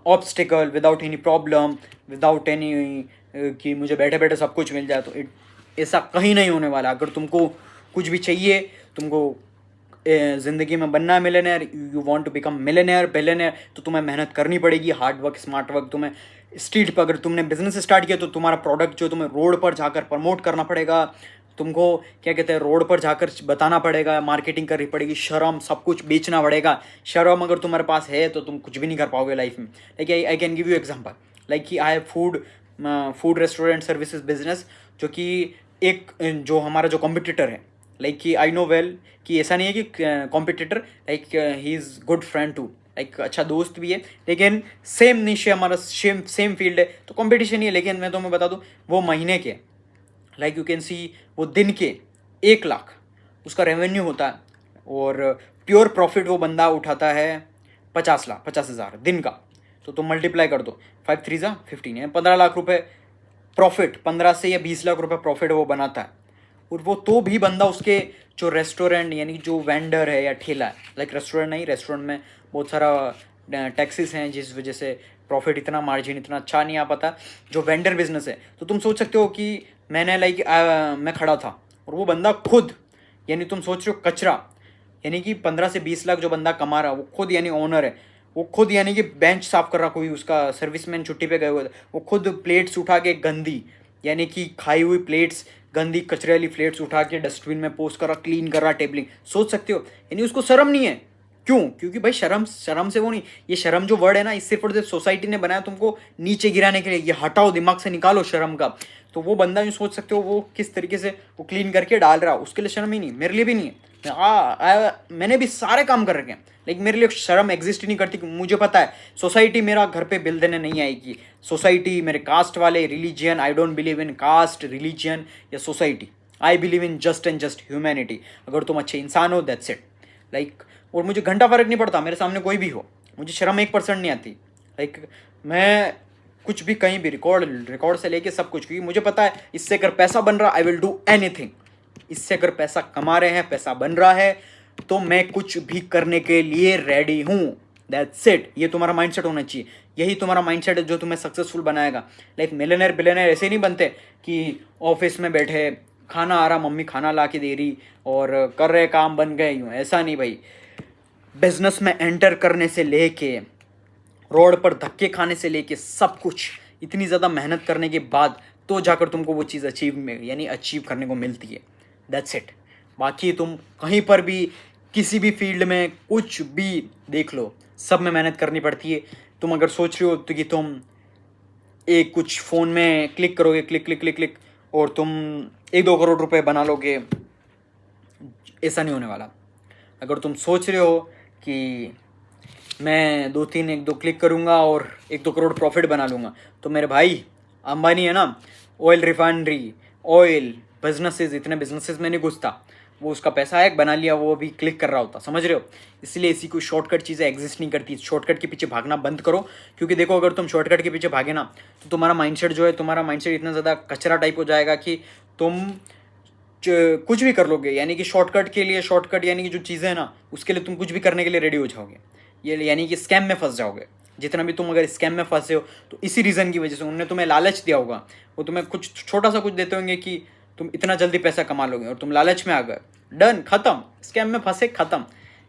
obstacle, without any problem, without any कि मुझे बैठे बैठे सब कुछ मिल जाए, तो ऐसा कहीं नहीं होने वाला। अगर तुमको कुछ भी चाहिए, तुमको ज़िंदगी में बनना है millionaire, you want to become millionaire, billionaire, तो तुम्हें मेहनत करनी पड़ेगी, हार्ड वर्क, स्मार्ट वर्क। तुम्हें स्ट्रीट पर, अगर तुमने बिजनेस स्टार्ट किया तो तुम्हारा प्रोडक्ट जो तुम्हें रोड पर जाकर प्रमोट करना पड़ेगा, तुमको क्या कहते हैं, रोड पर जाकर बताना पड़ेगा, मार्केटिंग करनी पड़ेगी, शर्म, सब कुछ बेचना पड़ेगा। शर्म अगर तुम्हारे पास है तो तुम कुछ भी नहीं कर पाओगे लाइफ में। Like I can give you example, like कि I have food restaurant services business, जो कि एक जो हमारा जो कॉम्पिटिटर है, लाइक कि आई नो वेल कि ऐसा नहीं है कि competitor, like he is good friend too, like अच्छा दोस्त भी है, लेकिन सेम निश है हमारा, सेम फील्ड है, तो कंपटीशन ही है। लेकिन मैं तुम्हें बता दूँ, वो महीने के, लाइक यू कैन सी, वो दिन के 1 लाख उसका रेवेन्यू होता है, और प्योर प्रॉफिट वो बंदा उठाता है 50,000 दिन का। तो तुम मल्टीप्लाई कर दो, 5 3 15 है, 15 लाख रुपए प्रॉफिट, 15 से या 20 लाख रुपए प्रॉफिट वो बनाता है। और वो तो भी बंदा उसके जो रेस्टोरेंट, यानी जो वेंडर है या ठेला है, लाइक रेस्टोरेंट नहीं, रेस्टोरेंट में बहुत सारा टैक्सेस हैं, जिस वजह से प्रॉफिट इतना, मार्जिन इतना अच्छा नहीं आ पाता। जो वेंडर बिजनेस है, तो तुम सोच सकते हो कि मैंने मैं खड़ा था और वो बंदा खुद, यानी तुम सोच रहे हो कचरा, यानी कि 15 से 20 लाख जो बंदा कमा रहा, वो खुद यानी ओनर है, वो खुद यानी कि बेंच साफ कर रहा, कोई उसका सर्विसमैन छुट्टी पे गए हुए थे, वो खुद प्लेट्स उठा के गंदी, यानी कि खाई हुई प्लेट्स, गंदी कचरे वाली प्लेट्स उठा के डस्टबिन में पोस्ट कर रहा, क्लीन कर रहा, टेबलिंग। सोच सकते हो, यानी उसको शर्म नहीं है। क्यों? क्योंकि भाई शर्म से वो नहीं, ये शर्म जो वर्ड है ना, इससे फिर सोसाइटी ने बनाया तुमको नीचे गिराने के लिए, ये हटाओ, दिमाग से निकालो शर्म का। तो वो बंदा यूँ सोच सकते हो वो किस तरीके से वो क्लीन करके डाल रहा, उसके लिए शर्म ही नहीं, मेरे लिए भी नहीं है। मैंने भी सारे काम कर रखे हैं, लेकिन मेरे लिए शर्म एग्जिस्ट ही नहीं करती। मुझे पता है सोसाइटी मेरा घर पे बिल देने नहीं आएगी, सोसाइटी मेरे कास्ट वाले, religion, I don't believe in caste, religion या society, I believe in just and just humanity. अगर तुम अच्छे इंसान हो, दैट्स इट। लाइक, और मुझे घंटा फर्क नहीं पड़ता, मेरे सामने कोई भी हो, मुझे शर्म 1% नहीं आती। लाइक मैं कुछ भी कहीं भी रिकॉर्ड से लेके सब कुछ, क्योंकि मुझे पता है इससे अगर पैसा बन रहा, आई विल डू एनीथिंग। इससे अगर पैसा कमा रहे हैं, पैसा बन रहा है, तो मैं कुछ भी करने के लिए रेडी हूँ। That's it. ये तुम्हारा माइंडसेट होना चाहिए, यही तुम्हारा माइंडसेट है जो तुम्हें सक्सेसफुल बनाएगा। लाइक मिलियनेयर बिलियनेयर ऐसे नहीं बनते कि ऑफिस में बैठे, खाना आ रहा, मम्मी खाना ला के दे रही और कर रहे काम, बन गए, यूँ ऐसा नहीं भाई। बिजनेस में एंटर करने से लेके, रोड पर धक्के खाने से लेके, सब कुछ इतनी ज़्यादा मेहनत करने के बाद तो जाकर तुमको वो चीज़ अचीव करने को मिलती है। That's it. बाकी तुम कहीं पर भी, किसी भी फील्ड में कुछ भी देख लो, सब में मेहनत करनी पड़ती है। तुम अगर सोच रहे हो तो कि तुम एक कुछ फ़ोन में क्लिक करोगे, क्लिक क्लिक क्लिक क्लिक, और तुम 1-2 करोड़ रुपए बना लोगे, ऐसा नहीं होने वाला। अगर तुम सोच रहे हो कि मैं 1-2 क्लिक करूँगा और 1-2 करोड़ प्रॉफिट बना लूँगा, तो मेरे भाई अंबानी है ना, ऑयल रिफाइनरी, ऑयल बिजनेसेस, इतने बिजनेसेस में नहीं घुसता, वो उसका पैसा आया, बना लिया, वो अभी क्लिक कर रहा होता, समझ रहे हो। इसलिए ऐसी कोई शॉर्टकट चीज़ें एग्जिस्ट नहीं करती। शॉर्टकट के पीछे भागना बंद करो, क्योंकि देखो अगर तुम शॉर्टकट के पीछे भागे ना तो तुम्हारा माइंडसेट जो है, तुम्हारा माइंडसेट इतना ज़्यादा कचरा टाइप हो जाएगा कि तुम कुछ भी कर लोगे। यानी कि शॉर्टकट के लिए, शॉर्टकट यानी कि जो चीज़ें हैं ना, उसके लिए तुम कुछ भी करने के लिए रेडी हो जाओगे। ये यानी कि स्कैम में फंस जाओगे। जितना भी तुम अगर स्कैम में फंसे हो तो इसी रीज़न की वजह से उन्होंने तुम्हें लालच दिया होगा। वो तुम्हें कुछ छोटा सा कुछ देते होंगे कि तुम इतना जल्दी पैसा कमा लोगे, और तुम लालच में आ गए, डन, खत्म, स्कैम में फंसे, खत्म।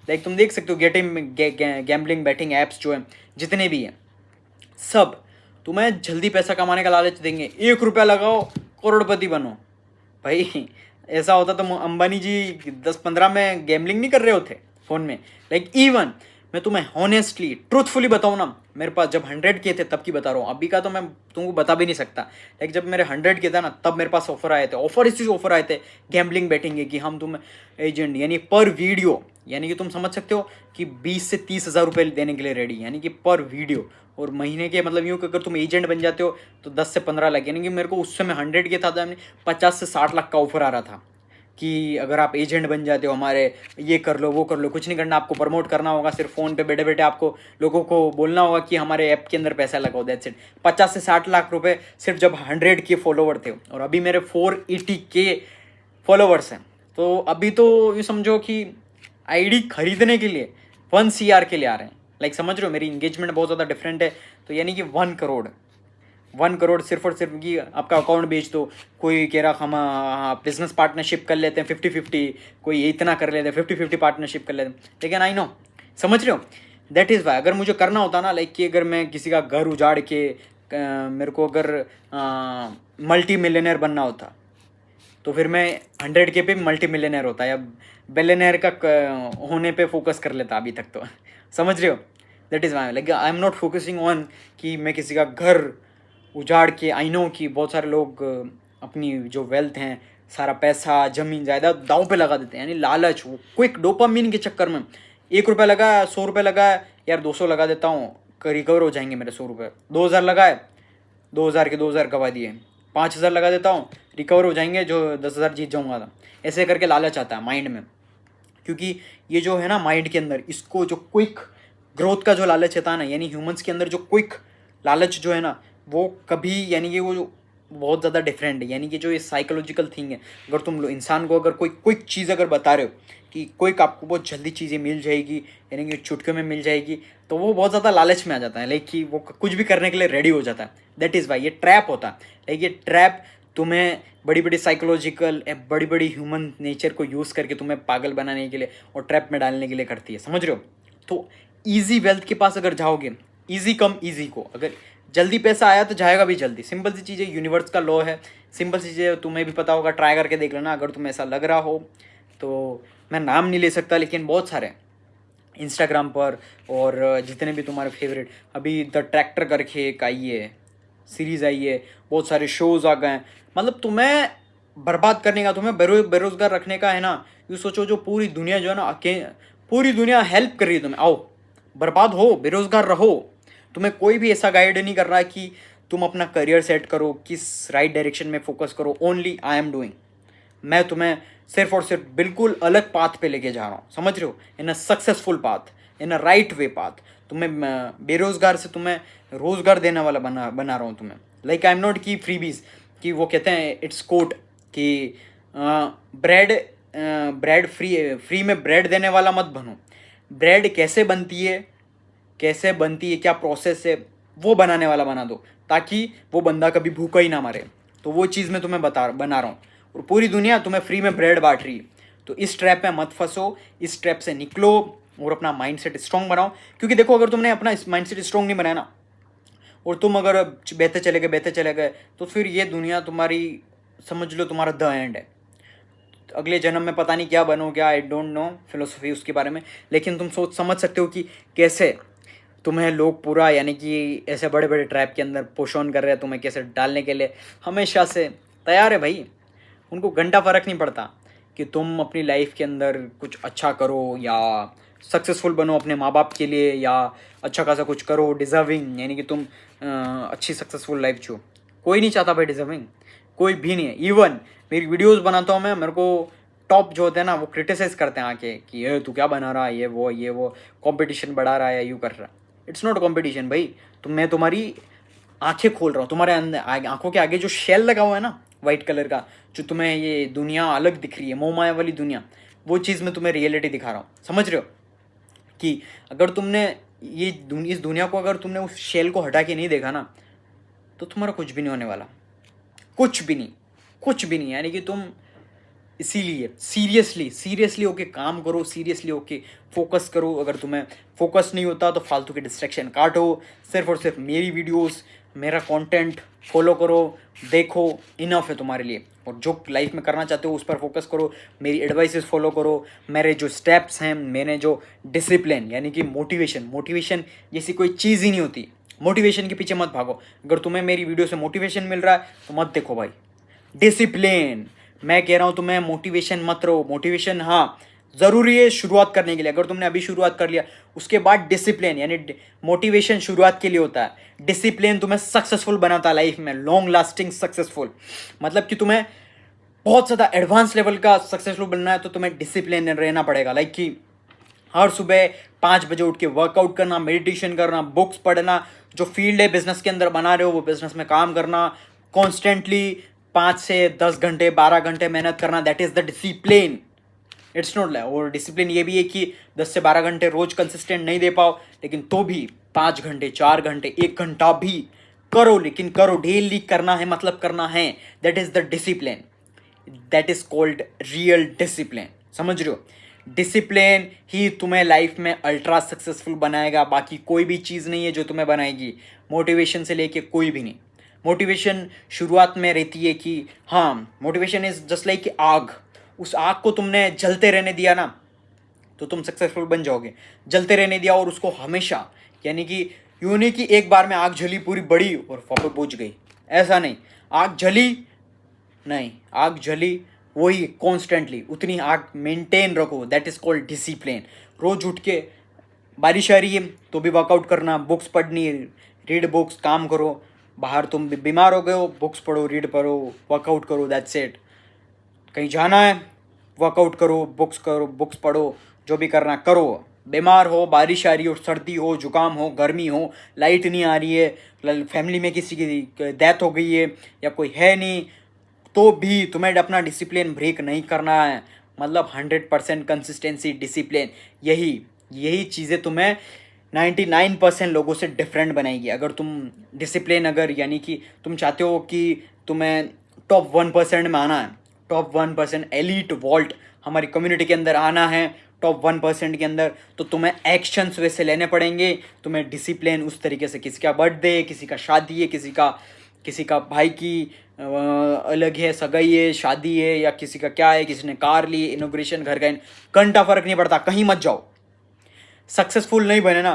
लाइक तुम देख सकते हो गैम्बलिंग बैटिंग ऐप्स जो हैं, जितने भी हैं, सब तुम्हें जल्दी पैसा कमाने का लालच देंगे। 1 रुपया लगाओ, करोड़पति बनो। भाई ऐसा होता तो अंबानी जी 10-15 में गैम्बलिंग नहीं कर रहे होते फ़ोन में। लाइक इवन मैं तुम्हें हॉनेस्टली ट्रूथफुली बताऊँ ना, मेरे पास जब 100 के थे तब की बता रहा हूँ, अभी का तो मैं तुमको बता भी नहीं सकता। लाइक जब मेरे 100 के था ना, तब मेरे पास ऑफर आए थे, ऑफर आए थे गैम्बलिंग बैटिंग के, कि हम तुम्हें एजेंट यानी पर वीडियो, यानी कि तुम समझ सकते हो कि 20 से 30 हज़ार रुपये देने के लिए रेडी, यानी कि पर वीडियो। और महीने के मतलब यूँ कि अगर तुम एजेंट बन जाते हो तो 10 से 15 लाख, यानी कि मेरे को उस समय 100 के था, 50 से 60 लाख का ऑफर आ रहा था कि अगर आप एजेंट बन जाते हो हमारे, ये कर लो, वो कर लो, कुछ नहीं करना, आपको प्रमोट करना होगा, सिर्फ फ़ोन पे बैठे बैठे आपको लोगों को बोलना होगा कि हमारे ऐप के अंदर पैसा लगाओ, दैट्स इट। 50 से 60 लाख रुपए सिर्फ जब 100 के फॉलोवर थे, और अभी मेरे 480 के फॉलोवर्स हैं। तो अभी तो ये समझो कि आईडी खरीदने के लिए 1 CR के लिए आ रहे हैं। लाइक समझ रहे हो, मेरी इंगेजमेंट बहुत ज़्यादा डिफरेंट है। तो यानी कि 1 करोड़ सिर्फ और सिर्फ कि आपका अकाउंट बेच दो। कोई कह रहा हम बिजनेस पार्टनरशिप कर लेते हैं 50-50, कोई इतना कर लेते हैं 50-50 पार्टनरशिप कर लेते हैं। लेकिन आई नो, समझ रहे हो, दैट इज़ वाई अगर मुझे करना होता ना, लाइक कि अगर मैं किसी का घर उजाड़ के मेरे को अगर मल्टी मिलियनर बनना होता तो फिर मैं 100 के पे मल्टी मिलियनर होता, या बिलियनर का होने पे फोकस कर लेता अभी तक तो। समझ रहे हो, that is why like I am not focusing on कि मैं किसी का घर उजाड़ के। आई नो कि बहुत सारे लोग अपनी जो वेल्थ हैं, सारा पैसा, ज़मीन जायदाद दांव पे लगा देते हैं, यानी लालच, वो क्विक डोपामिन के चक्कर में। 1 रुपया लगाया, 100 रुपये लगाया, यार 200 लगा देता हूँ, रिकवर हो जाएंगे मेरे 100 रुपये। 2000 लगाए, 2000 के 2000 गवा दिए। 5000 लगा देता हूँ, रिकवर हो जाएंगे, जो 10,000 जीत जाऊँगा था। ऐसे करके लालच आता है माइंड में, क्योंकि ये जो है ना माइंड के अंदर, इसको जो क्विक ग्रोथ का जो लालच आता है ना, यानी ह्यूमंस के अंदर जो क्विक लालच जो है ना, वो कभी, यानी कि वो जो बहुत ज़्यादा डिफरेंट है। यानी कि जो ये साइकोलॉजिकल थिंग है, अगर तुम इंसान को अगर कोई क्विक चीज़ अगर बता रहे हो कि क्विक आपको बहुत जल्दी चीज़ें मिल जाएगी, यानी कि चुटकियों में मिल जाएगी, तो वो बहुत ज़्यादा लालच में आ जाता है। लाइक कि वो कुछ भी करने के लिए रेडी हो जाता है। दैट इज़ वाई ये ट्रैप होता है। लाइक ये ट्रैप तुम्हें बड़ी बड़ी साइकोलॉजिकल, बड़ी बड़ी ह्यूमन नेचर को यूज़ करके तुम्हें पागल बनाने के लिए और ट्रैप में डालने के लिए करती है, समझ रहे हो। तो ईजी वेल्थ के पास अगर जाओगे, ईजी कम ईजी को, अगर जल्दी पैसा आया तो जाएगा भी जल्दी। सिंपल सी चीज़ें, यूनिवर्स का लॉ है, सिंपल सी चीज़ें, तुम्हें भी पता होगा, ट्राई करके देख लेना अगर तुम्हें ऐसा लग रहा हो तो। मैं नाम नहीं ले सकता, लेकिन बहुत सारे इंस्टाग्राम पर और जितने भी तुम्हारे फेवरेट, अभी द ट्रैक्टर करके एक आई है, सीरीज़ आई है, बहुत सारे शोज़ आ गए हैं। मतलब तुम्हें बर्बाद करने का, तुम्हें बेरोज़गार रखने का है ना। ये सोचो जो पूरी दुनिया जो है ना, पूरी दुनिया हेल्प कर रही है तुम्हें, आओ बर्बाद हो, बेरोज़गार रहो। तुम्हें कोई भी ऐसा गाइड नहीं कर रहा है कि तुम अपना करियर सेट करो, किस राइट डायरेक्शन में फोकस करो। ओनली आई एम डूइंग, मैं तुम्हें सिर्फ और सिर्फ बिल्कुल अलग पाथ पे लेके जा रहा हूँ, समझ रहे हो, in a successful path, in a right way path. तुम्हें बेरोज़गार से तुम्हें रोज़गार देने वाला बना रहा हूँ तुम्हें। लाइक आई एम नॉट की फ्रीबीज, कि वो कहते हैं इट्स कोट कि ब्रेड फ्री में ब्रेड देने वाला मत बनो। ब्रेड कैसे बनती है, क्या प्रोसेस है, वो बनाने वाला बना दो, ताकि वो बंदा कभी भूखा ही ना मरे। तो वो चीज़ मैं तुम्हें बना रहा हूँ, और पूरी दुनिया तुम्हें फ्री में ब्रेड बांट रही है। तो इस ट्रैप में मत फंसो, इस ट्रैप से निकलो और अपना माइंडसेट स्ट्रॉन्ग बनाओ। क्योंकि देखो, अगर तुमने अपना माइंडसेट स्ट्रॉन्ग नहीं बनाया ना, और तुम अगर बहते चले गए तो फिर ये दुनिया तुम्हारी, समझ लो तुम्हारा द एंड है। अगले जन्म में पता नहीं क्या बनोगे, आई डोंट नो फिलोसफी उसके बारे में, लेकिन तुम समझ सकते हो कि कैसे तुम्हें लोग पूरा, यानी कि ऐसे बड़े बड़े ट्रैप के अंदर पुश ऑन कर रहे हैं, तुम्हें कैसे डालने के लिए हमेशा से तैयार है भाई। उनको घंटा फ़र्क नहीं पड़ता कि तुम अपनी लाइफ के अंदर कुछ अच्छा करो या सक्सेसफुल बनो अपने माँ बाप के लिए, या अच्छा खासा कुछ करो डिज़र्विंग, यानी कि तुम अच्छी सक्सेसफुल लाइफ जियो। कोई नहीं चाहता भाई डिज़र्विंग, कोई भी नहीं है। इवन मेरी वीडियोस बनाता हूँ मैं, मेरे को टॉप जो होते हैं ना वो क्रिटिसाइज करते हैं आके कि ये तू क्या बना रहा है, ये वो कंपटीशन बढ़ा रहा है, यूँ कर रहा है। इट्स नॉट कंपटीशन भाई। मैं तुम्हारी आंखें खोल रहा हूँ, तुम्हारे अंदर आंखों के आगे जो शेल लगा हुआ है ना वाइट कलर का, जो तुम्हें ये दुनिया अलग दिख रही है, मोह माया वाली दुनिया, वो चीज़ मैं तुम्हें रियलिटी दिखा रहा हूँ। समझ रहे हो कि अगर तुमने इस दुनिया को अगर तुमने उस शेल को हटा के नहीं देखा ना, तो तुम्हारा कुछ भी नहीं होने वाला, कुछ भी नहीं, कुछ भी नहीं। यानी कि तुम इसीलिए सीरियसली होके काम करो, सीरियसली होके फोकस करो। अगर तुम्हें फोकस नहीं होता तो फालतू के डिस्ट्रैक्शन काटो, सिर्फ और सिर्फ मेरी वीडियोस, मेरा कंटेंट फॉलो करो, देखो, इनफ है तुम्हारे लिए। और जो लाइफ में करना चाहते हो उस पर फोकस करो, मेरी एडवाइसेस फॉलो करो, मेरे जो स्टेप्स हैं, मैंने जो डिसिप्लिन यानी कि मोटिवेशन जैसी कोई चीज़ ही नहीं होती। मोटिवेशन के पीछे मत भागो। अगर तुम्हें मेरी वीडियो से मोटिवेशन मिल रहा है तो मत देखो भाई। डिसिप्लिन, मैं कह रहा हूँ तुम्हें मोटिवेशन मत रहो। मोटिवेशन हाँ ज़रूरी है शुरुआत करने के लिए, अगर तुमने अभी शुरुआत कर लिया। उसके बाद डिसिप्लिन, यानी मोटिवेशन शुरुआत के लिए होता है, डिसिप्लिन तुम्हें सक्सेसफुल बनाता है लाइफ में, लॉन्ग लास्टिंग सक्सेसफुल। मतलब कि तुम्हें बहुत ज़्यादा एडवांस लेवल का सक्सेसफुल बनना है तो तुम्हें डिसिप्लिन रहना पड़ेगा। लाइक कि हर सुबह 5 बजे उठ के वर्कआउट करना, मेडिटेशन करना, बुक्स पढ़ना, जो फील्ड है बिजनेस के अंदर बना रहे हो वो बिजनेस में काम करना, कॉन्स्टेंटली 5 से 10 घंटे 12 घंटे मेहनत करना, that is the discipline. It's not like, और डिसिप्लिन ये भी है कि 10 से 12 घंटे रोज कंसिस्टेंट नहीं दे पाओ, लेकिन तो भी 5 घंटे 4 घंटे 1 घंटा भी करो, लेकिन करो, डेली करना है, मतलब करना है। That is the discipline, that is called real discipline. समझ रहे हो? डिसिप्लिन ही तुम्हें लाइफ में अल्ट्रा सक्सेसफुल बनाएगा, बाकी कोई भी चीज़ नहीं है जो तुम्हें बनाएगी। मोटिवेशन से लेके कोई भी नहीं। मोटिवेशन शुरुआत में रहती है कि हाँ, मोटिवेशन इज़ जस्ट लाइक आग। उस आग को तुमने जलते रहने दिया ना तो तुम सक्सेसफुल बन जाओगे। जलते रहने दिया और उसको हमेशा, यानी कि यूँ नहीं कि एक बार में आग जली पूरी बड़ी और वापस बुझ गई, ऐसा नहीं। आग जली नहीं, आग जली वही कॉन्स्टेंटली, उतनी आग मेंटेन रखो, दैट इज़ कॉल्ड डिसिप्लिन। रोज उठ के बारिश आ रही है तो भी वर्कआउट करना, बुक्स पढ़नी, रीड बुक्स, काम करो। बाहर तुम बीमार हो गए हो, बुक्स पढ़ो, रीड पढ़ो, वर्कआउट करो, दैट्स इट। कहीं जाना है वर्कआउट करो, बुक्स पढ़ो, जो भी करना करो। बीमार हो, बारिश आ रही हो, सर्दी हो, जुकाम हो, गर्मी हो, लाइट नहीं आ रही है, फैमिली में किसी की डेथ हो गई है या कोई है नहीं, तो भी तुम्हें अपना डिसिप्लिन ब्रेक नहीं करना है। मतलब 100% कंसिस्टेंसी, डिसिप्लिन, यही चीज़ें तुम्हें 99% लोगों से डिफरेंट बनाएगी। अगर तुम डिसिप्लिन, अगर यानी कि तुम चाहते हो कि तुम्हें टॉप 1% में आना है, टॉप 1% एलीट वॉल्ट हमारी कम्युनिटी के अंदर आना है, टॉप 1% के अंदर, तो तुम्हें एक्शंस वैसे लेने पड़ेंगे। तुम्हें डिसिप्लिन उस तरीके से, किसी का बर्थडे, किसी का शादी है, किसी का भाई की अलग है, सगाई है, शादी है, या किसी का क्या है, किसी ने कार ली, इनोग्रेशन, घर का घंटा फर्क नहीं पड़ता, कहीं मत जाओ। सक्सेसफुल नहीं बने ना,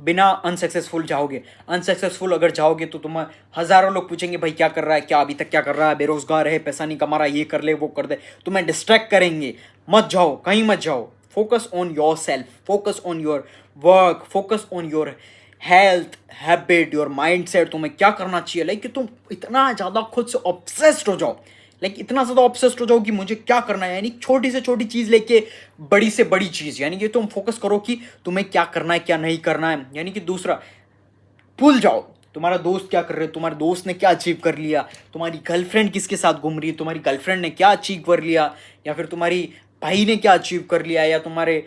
बिना अनसक्सेसफुल जाओगे। अनसक्सेसफुल अगर जाओगे तो तुम्हें हज़ारों लोग पूछेंगे भाई क्या कर रहा है, क्या अभी तक क्या कर रहा है, बेरोजगार है, पैसा नहीं कमा रहा, ये कर ले, वो कर दे, तुम्हें डिस्ट्रैक्ट करेंगे। मत जाओ, कहीं मत जाओ। Focus on your self, focus on your work, focus on your health, habit, your mind set. तुम्हें क्या करना चाहिए, लाइक कि तुम इतना ज़्यादा खुद से ऑब्सेस्ड हो जाओ, लाइक इतना ज़्यादा ऑब्सेस्ड हो जाओ कि मुझे क्या करना है, यानी छोटी से छोटी चीज़ लेके बड़ी से बड़ी चीज़, यानी कि तुम फोकस करो कि तुम्हें क्या करना है, क्या नहीं करना है। यानी कि दूसरा, भूल जाओ तुम्हारा दोस्त क्या कर रहे हो, तुम्हारे दोस्त ने क्या अचीव कर लिया, तुम्हारी गर्लफ्रेंड किसके साथ घूम रही है, तुम्हारी गर्लफ्रेंड ने क्या अचीव कर लिया, या फिर तुम्हारी भाई ने क्या अचीव कर लिया, या तुम्हारे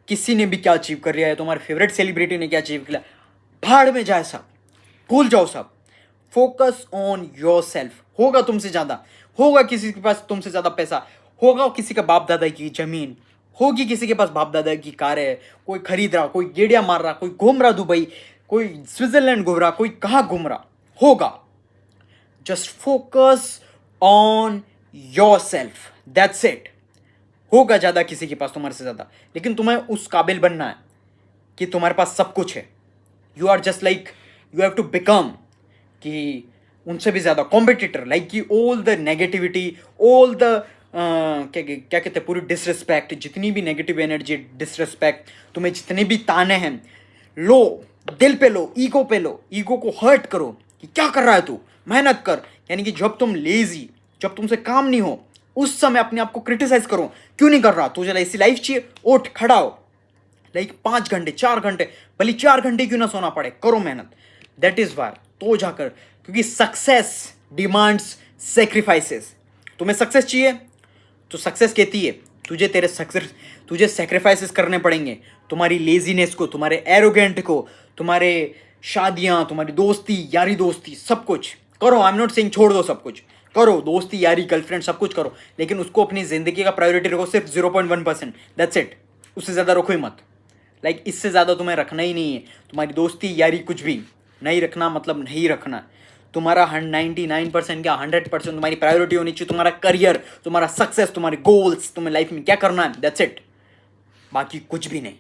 किसी ने भी क्या अचीव कर लिया, या तुम्हारे फेवरेट सेलिब्रिटी ने क्या अचीव किया। भाड़ में जाए सब, भूल जाओ सब। Focus on your self. होगा तुमसे ज़्यादा, होगा किसी के पास तुमसे ज़्यादा पैसा, होगा किसी का बाप दादा की ज़मीन, होगी किसी के पास बाप दादा की कार है, कोई खरीद रहा, कोई गेड़िया मार रहा, कोई घूम रहा दुबई, कोई स्विट्जरलैंड घूम रहा, कोई कहाँ घूम रहा, होगा। Just focus on your self, that's it. होगा ज़्यादा किसी के पास तुम्हारे से ज़्यादा, लेकिन तुम्हें उस काबिल बनना है कि तुम्हारे पास सब कुछ है। You are just like, you have to become कि उनसे भी ज़्यादा कॉम्पिटिटर, लाइक कि all the negativity, all the क्या कहते हैं, पूरी डिसरिस्पेक्ट, जितनी भी नेगेटिव एनर्जी, डिसरिस्पेक्ट, तुम्हें जितने भी ताने हैं, लो, दिल पे लो, ईगो पे लो, ईगो को हर्ट करो कि क्या कर रहा है तू, मेहनत कर। यानी कि जब तुम लेजी, जब तुमसे काम नहीं हो, उस समय अपने आप को क्रिटिसाइज करो, क्यों नहीं कर रहा, तुझे ऐसी लाइफ चाहिए, उठ खड़ा हो, लाइक 5 घंटे 4 घंटे, भले 4 घंटे क्यों ना सोना पड़े, करो मेहनत। दैट इज वार, तो जाकर, क्योंकि सक्सेस डिमांड्स सेक्रीफाइसेस। तुम्हें सक्सेस चाहिए तो सक्सेस कहती है तुझे सेक्रीफाइसेस करने पड़ेंगे, तुम्हारी लेजीनेस को, तुम्हारे एरोगेंट को, तुम्हारे शादियां, तुम्हारी दोस्ती यारी दोस्ती, सब कुछ करो। आई एम नॉट सेइंग छोड़ दो, सब कुछ करो, दोस्ती यारी गर्लफ्रेंड सब कुछ करो, लेकिन उसको अपनी जिंदगी का प्रायोरिटी रखो सिर्फ 0.1%, दैट्स इट। उससे ज़्यादा रखो ही मत, लाइक इससे ज़्यादा तुम्हें रखना ही नहीं है। तुम्हारी दोस्ती यारी कुछ भी नहीं रखना, मतलब नहीं रखना। तुम्हारा 99% क्या 100% तुम्हारी प्रायोरिटी होनी चाहिए, तुम्हारा करियर, तुम्हारा सक्सेस, तुम्हारे गोल्स, तुम्हें लाइफ में क्या करना है, दैट्स इट, बाकी कुछ भी नहीं।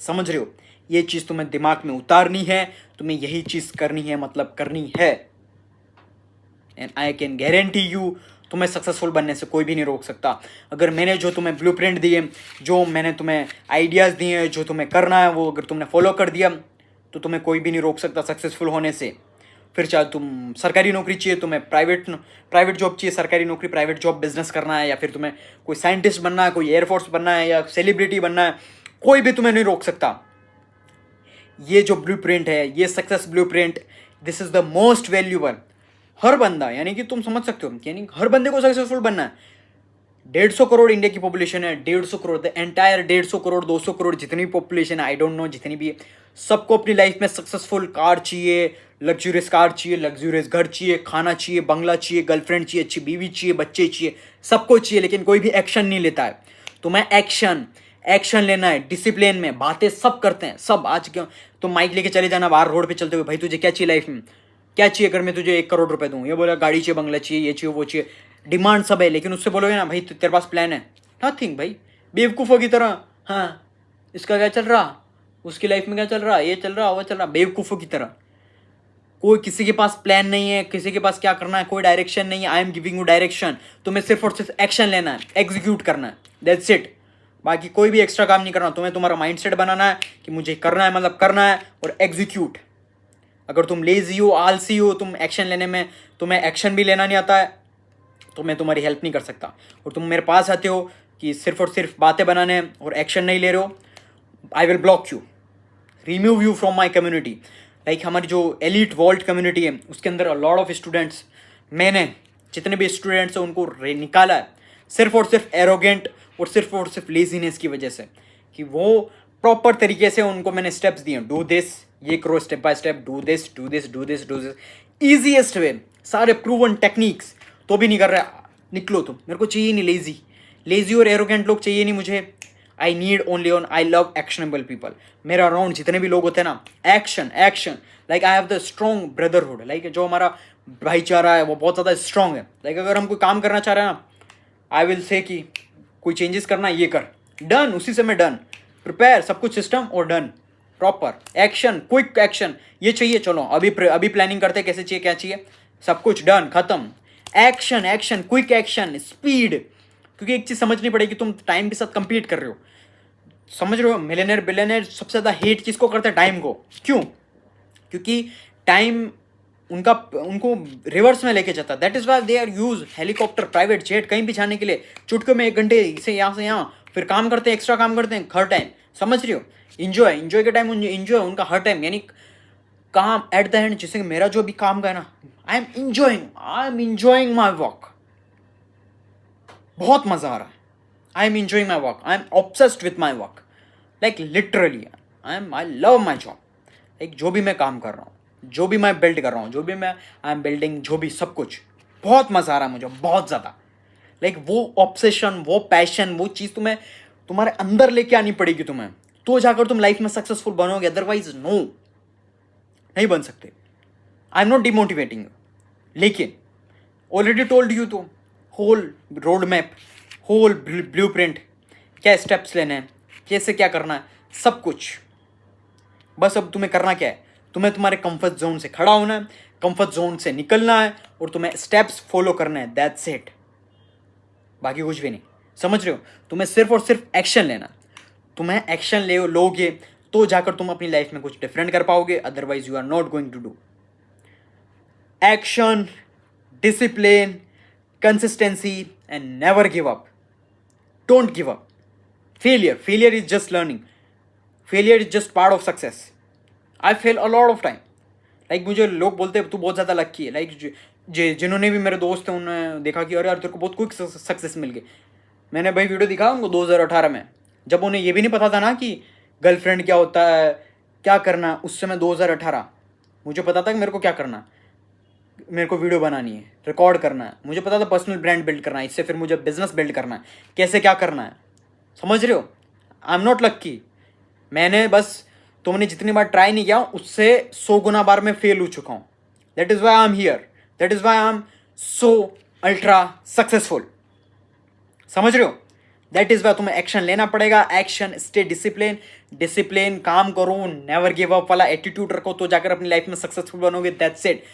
समझ रहे हो? ये चीज़ तुम्हें दिमाग में उतारनी है, तुम्हें यही चीज़ करनी है, मतलब करनी है। And I can guarantee you, तुम्हें सक्सेसफुल बनने से कोई भी नहीं रोक सकता। अगर मैंने जो तुम्हें ब्लूप्रिंट दिए, जो मैंने तुम्हें आइडियाज़ दिए, जो तुम्हें करना है, वो अगर तुमने फॉलो कर दिया तो तुम्हें कोई भी नहीं रोक सकता सक्सेसफुल होने से। फिर चाहे तुम सरकारी नौकरी चाहिए, तुम्हें प्राइवेट जॉब चाहिए, सरकारी नौकरी, प्राइवेट जॉब, बिजनेस करना है, या फिर तुम्हें कोई साइंटिस्ट बनना है, कोई एयरफोर्स बनना है, या सेलिब्रिटी बनना है, कोई भी तुम्हें नहीं रोक सकता। ये जो ब्लूप्रिंट है, ये success blueprint, this is the most valuable. हर बंदा, यानी कि तुम समझ सकते हो, यानी हर बंदे को सक्सेसफुल बनना है। 150 करोड़ इंडिया की पॉपुलेशन है, 150 करोड़, द एंटायर 150 करोड़ 200 करोड़ जितनी भी पॉपुलेशन है, आई डोंट नो, जितनी भी है, सबको अपनी लाइफ में सक्सेसफुल कार चाहिए, लग्जूरियस कार चाहिए, लग्जूरियस घर चाहिए, खाना चाहिए, बंगला चाहिए, गर्लफ्रेंड चाहिए, अच्छी बीवी चाहिए, बच्चे चाहिए, सबको चाहिए, लेकिन कोई भी एक्शन नहीं लेता है। तुम्हें एक्शन लेना है, डिसिप्लिन में। बातें सब करते हैं, सब। आज क्यों तुम माइक लेके चले जाना बाहर रोड पे चलते हुए, भाई तुझे क्या चाहिए लाइफ में, क्या चाहिए, अगर मैं तुझे 1 करोड़ रुपए दूँ, ये बोला गाड़ी चाहिए, बंगला चाहिए, ये चाहिए, वो चाहिए, डिमांड सब है, लेकिन उससे बोलोगे ना भाई तेरे पास प्लान है, नथिंग भाई, बेवकूफ़ों की तरह। हाँ, इसका क्या चल रहा, उसकी लाइफ में क्या चल रहा, ये चल रहा, वो चल रहा, बेवकूफ़ों की तरह। कोई किसी के पास प्लान नहीं है, किसी के पास क्या करना है, कोई डायरेक्शन नहीं है। I am giving you direction, तुम्हें सिर्फ और सिर्फ एक्शन लेना है, एग्जीक्यूट करना है, दैट्स इट। बाकी कोई भी एक्स्ट्रा काम नहीं करना, तुम्हें तुम्हारा माइंडसेट बनाना है कि मुझे करना है, मतलब करना है, और एग्जीक्यूट। अगर तुम लेजी हो, आलसी हो, तुम एक्शन लेने में, तुम्हें एक्शन भी लेना नहीं आता है, तो मैं तुम्हारी हेल्प नहीं कर सकता। और तुम मेरे पास आते हो कि सिर्फ और सिर्फ बातें बनाने और एक्शन नहीं ले रहे हो, I will block you, remove you from my community. Like हमारी जो एलिट वॉल्ट कम्युनिटी है, उसके अंदर अ लॉट ऑफ स्टूडेंट्स, मैंने जितने भी स्टूडेंट्स हैं उनको निकाला है, सिर्फ और सिर्फ एरोगेंट और सिर्फ लेजीनेस की वजह से, कि वो प्रॉपर तरीके से उनको मैंने स्टेप्स दिए, डू दिस, ये करो step by step, do this do this do this do this, easiest वे, सारे प्रूवन टेक्निक्स, तो भी नहीं कर रहा, निकलो तुम। मेरे को चाहिए नहीं लेजी और एरोगेंट लोग चाहिए नहीं मुझे। I need only on, I love actionable people. मेरा अराउंड जितने भी लोग होते हैं ना, action, like I have the strong brotherhood, like जो हमारा भाईचारा है वो बहुत ज़्यादा स्ट्रॉन्ग है। लाइक अगर हम कोई काम करना चाह रहे हैं ना, आई विल से कि कोई चेंजेस करना, ये कर, डन, उसी से मैं डन, प्रिपेयर, सब कुछ सिस्टम और done, proper action, quick action, ये चाहिए, चलो अभी प्लानिंग करते हैं, कैसे चाहिए, क्या चाहिए, सब कुछ डन, खत्म। Action, quick action, speed. क्योंकि एक चीज़ समझनी पड़ेगी, तुम टाइम के साथ कंपीट कर रहे हो, समझ रहे हो? मिलियनेयर बिलियनेयर सबसे ज़्यादा हेट किसको करते हैं? टाइम को। क्यों? क्योंकि टाइम उनको रिवर्स में लेके जाता है। That is why they are use helicopter, private jet, कहीं भी जाने के लिए चुटकी में 1 घंटे से यहाँ, फिर काम करते हैं, एक्स्ट्रा काम करते हैं हर टाइम, समझ रही हो? इंजॉय के टाइम इंजॉय उनका हर टाइम, यानी काम एट द एंड, जैसे मेरा जो भी काम का है ना, I am enjoying my work, बहुत मज़ा आ रहा है, I am enjoying my work, I am obsessed with my work, like literally I love my job. Like जो भी मैं काम कर रहा हूँ, जो भी मैं बिल्ड कर रहा हूँ, जो भी मैं आई एम बिल्डिंग, जो भी सब कुछ, बहुत मज़ा आ रहा है मुझे, बहुत ज़्यादा। लाइक वो ऑब्सेशन, वो पैशन, वो चीज़ तुम्हारे अंदर लेके आनी पड़ेगी तुम्हें, तो जाकर तुम लाइफ में सक्सेसफुल बनोगे, अदरवाइज नो, नहीं बन सकते। आई एम नॉट डिमोटिवेटिंग, लेकिन ऑलरेडी टोल्ड यू, तो whole road map, whole blueprint, क्या स्टेप्स लेने हैं, कैसे क्या करना है, सब कुछ। बस अब तुम्हें करना क्या है, तुम्हें तुम्हारे कंफर्ट जोन से खड़ा होना है, कंफर्ट जोन से निकलना है, और तुम्हें स्टेप्स फॉलो करना है, दैट्स इट, बाकी कुछ भी नहीं। समझ रहे हो? तुम्हें सिर्फ और सिर्फ एक्शन लेना, तुम्हें एक्शन लोगे तो जाकर तुम अपनी लाइफ में कुछ डिफरेंट कर पाओगे, otherwise you are not going to do. Action, discipline, consistency and never give up. Don't give up. Failure is just learning. Failure is just part of success. I fail a lot of time. Like मुझे लोग बोलते हैं तू बहुत ज़्यादा लक्की है. लाइक जिन्होंने भी मेरे दोस्त हैं उन्होंने देखा कि अरे यार तेरे को बहुत क्विक सक्सेस मिल गई. मैंने भाई वीडियो दिखा उनको 2018 में, जब उन्हें ये भी नहीं पता था ना कि गर्लफ्रेंड क्या होता है, क्या करना है. उससे मैं 2018 मुझे पता था कि मेरे को क्या करना है. मेरे को वीडियो बनानी है, रिकॉर्ड करना है. मुझे पता था पर्सनल ब्रांड बिल्ड करना है, इससे फिर मुझे बिजनेस बिल्ड करना है, कैसे क्या करना है. समझ रहे हो. आई एम नॉट लक्की. मैंने बस तुमने जितनी बार ट्राई नहीं किया उससे 100 गुना बार मैं फेल हो चुका हूँ. That is Y I am here. That is Y I am so ultra successful. समझ रहे हो. दैट इज़ वाई तुम्हें एक्शन लेना पड़ेगा. Action, stay discipline. डिसिप्लिन, काम करो, नेवर गिव अप वाला एटीट्यूड रखो, तो जाकर अपनी लाइफ में सक्सेसफुल बनोगे. That's it.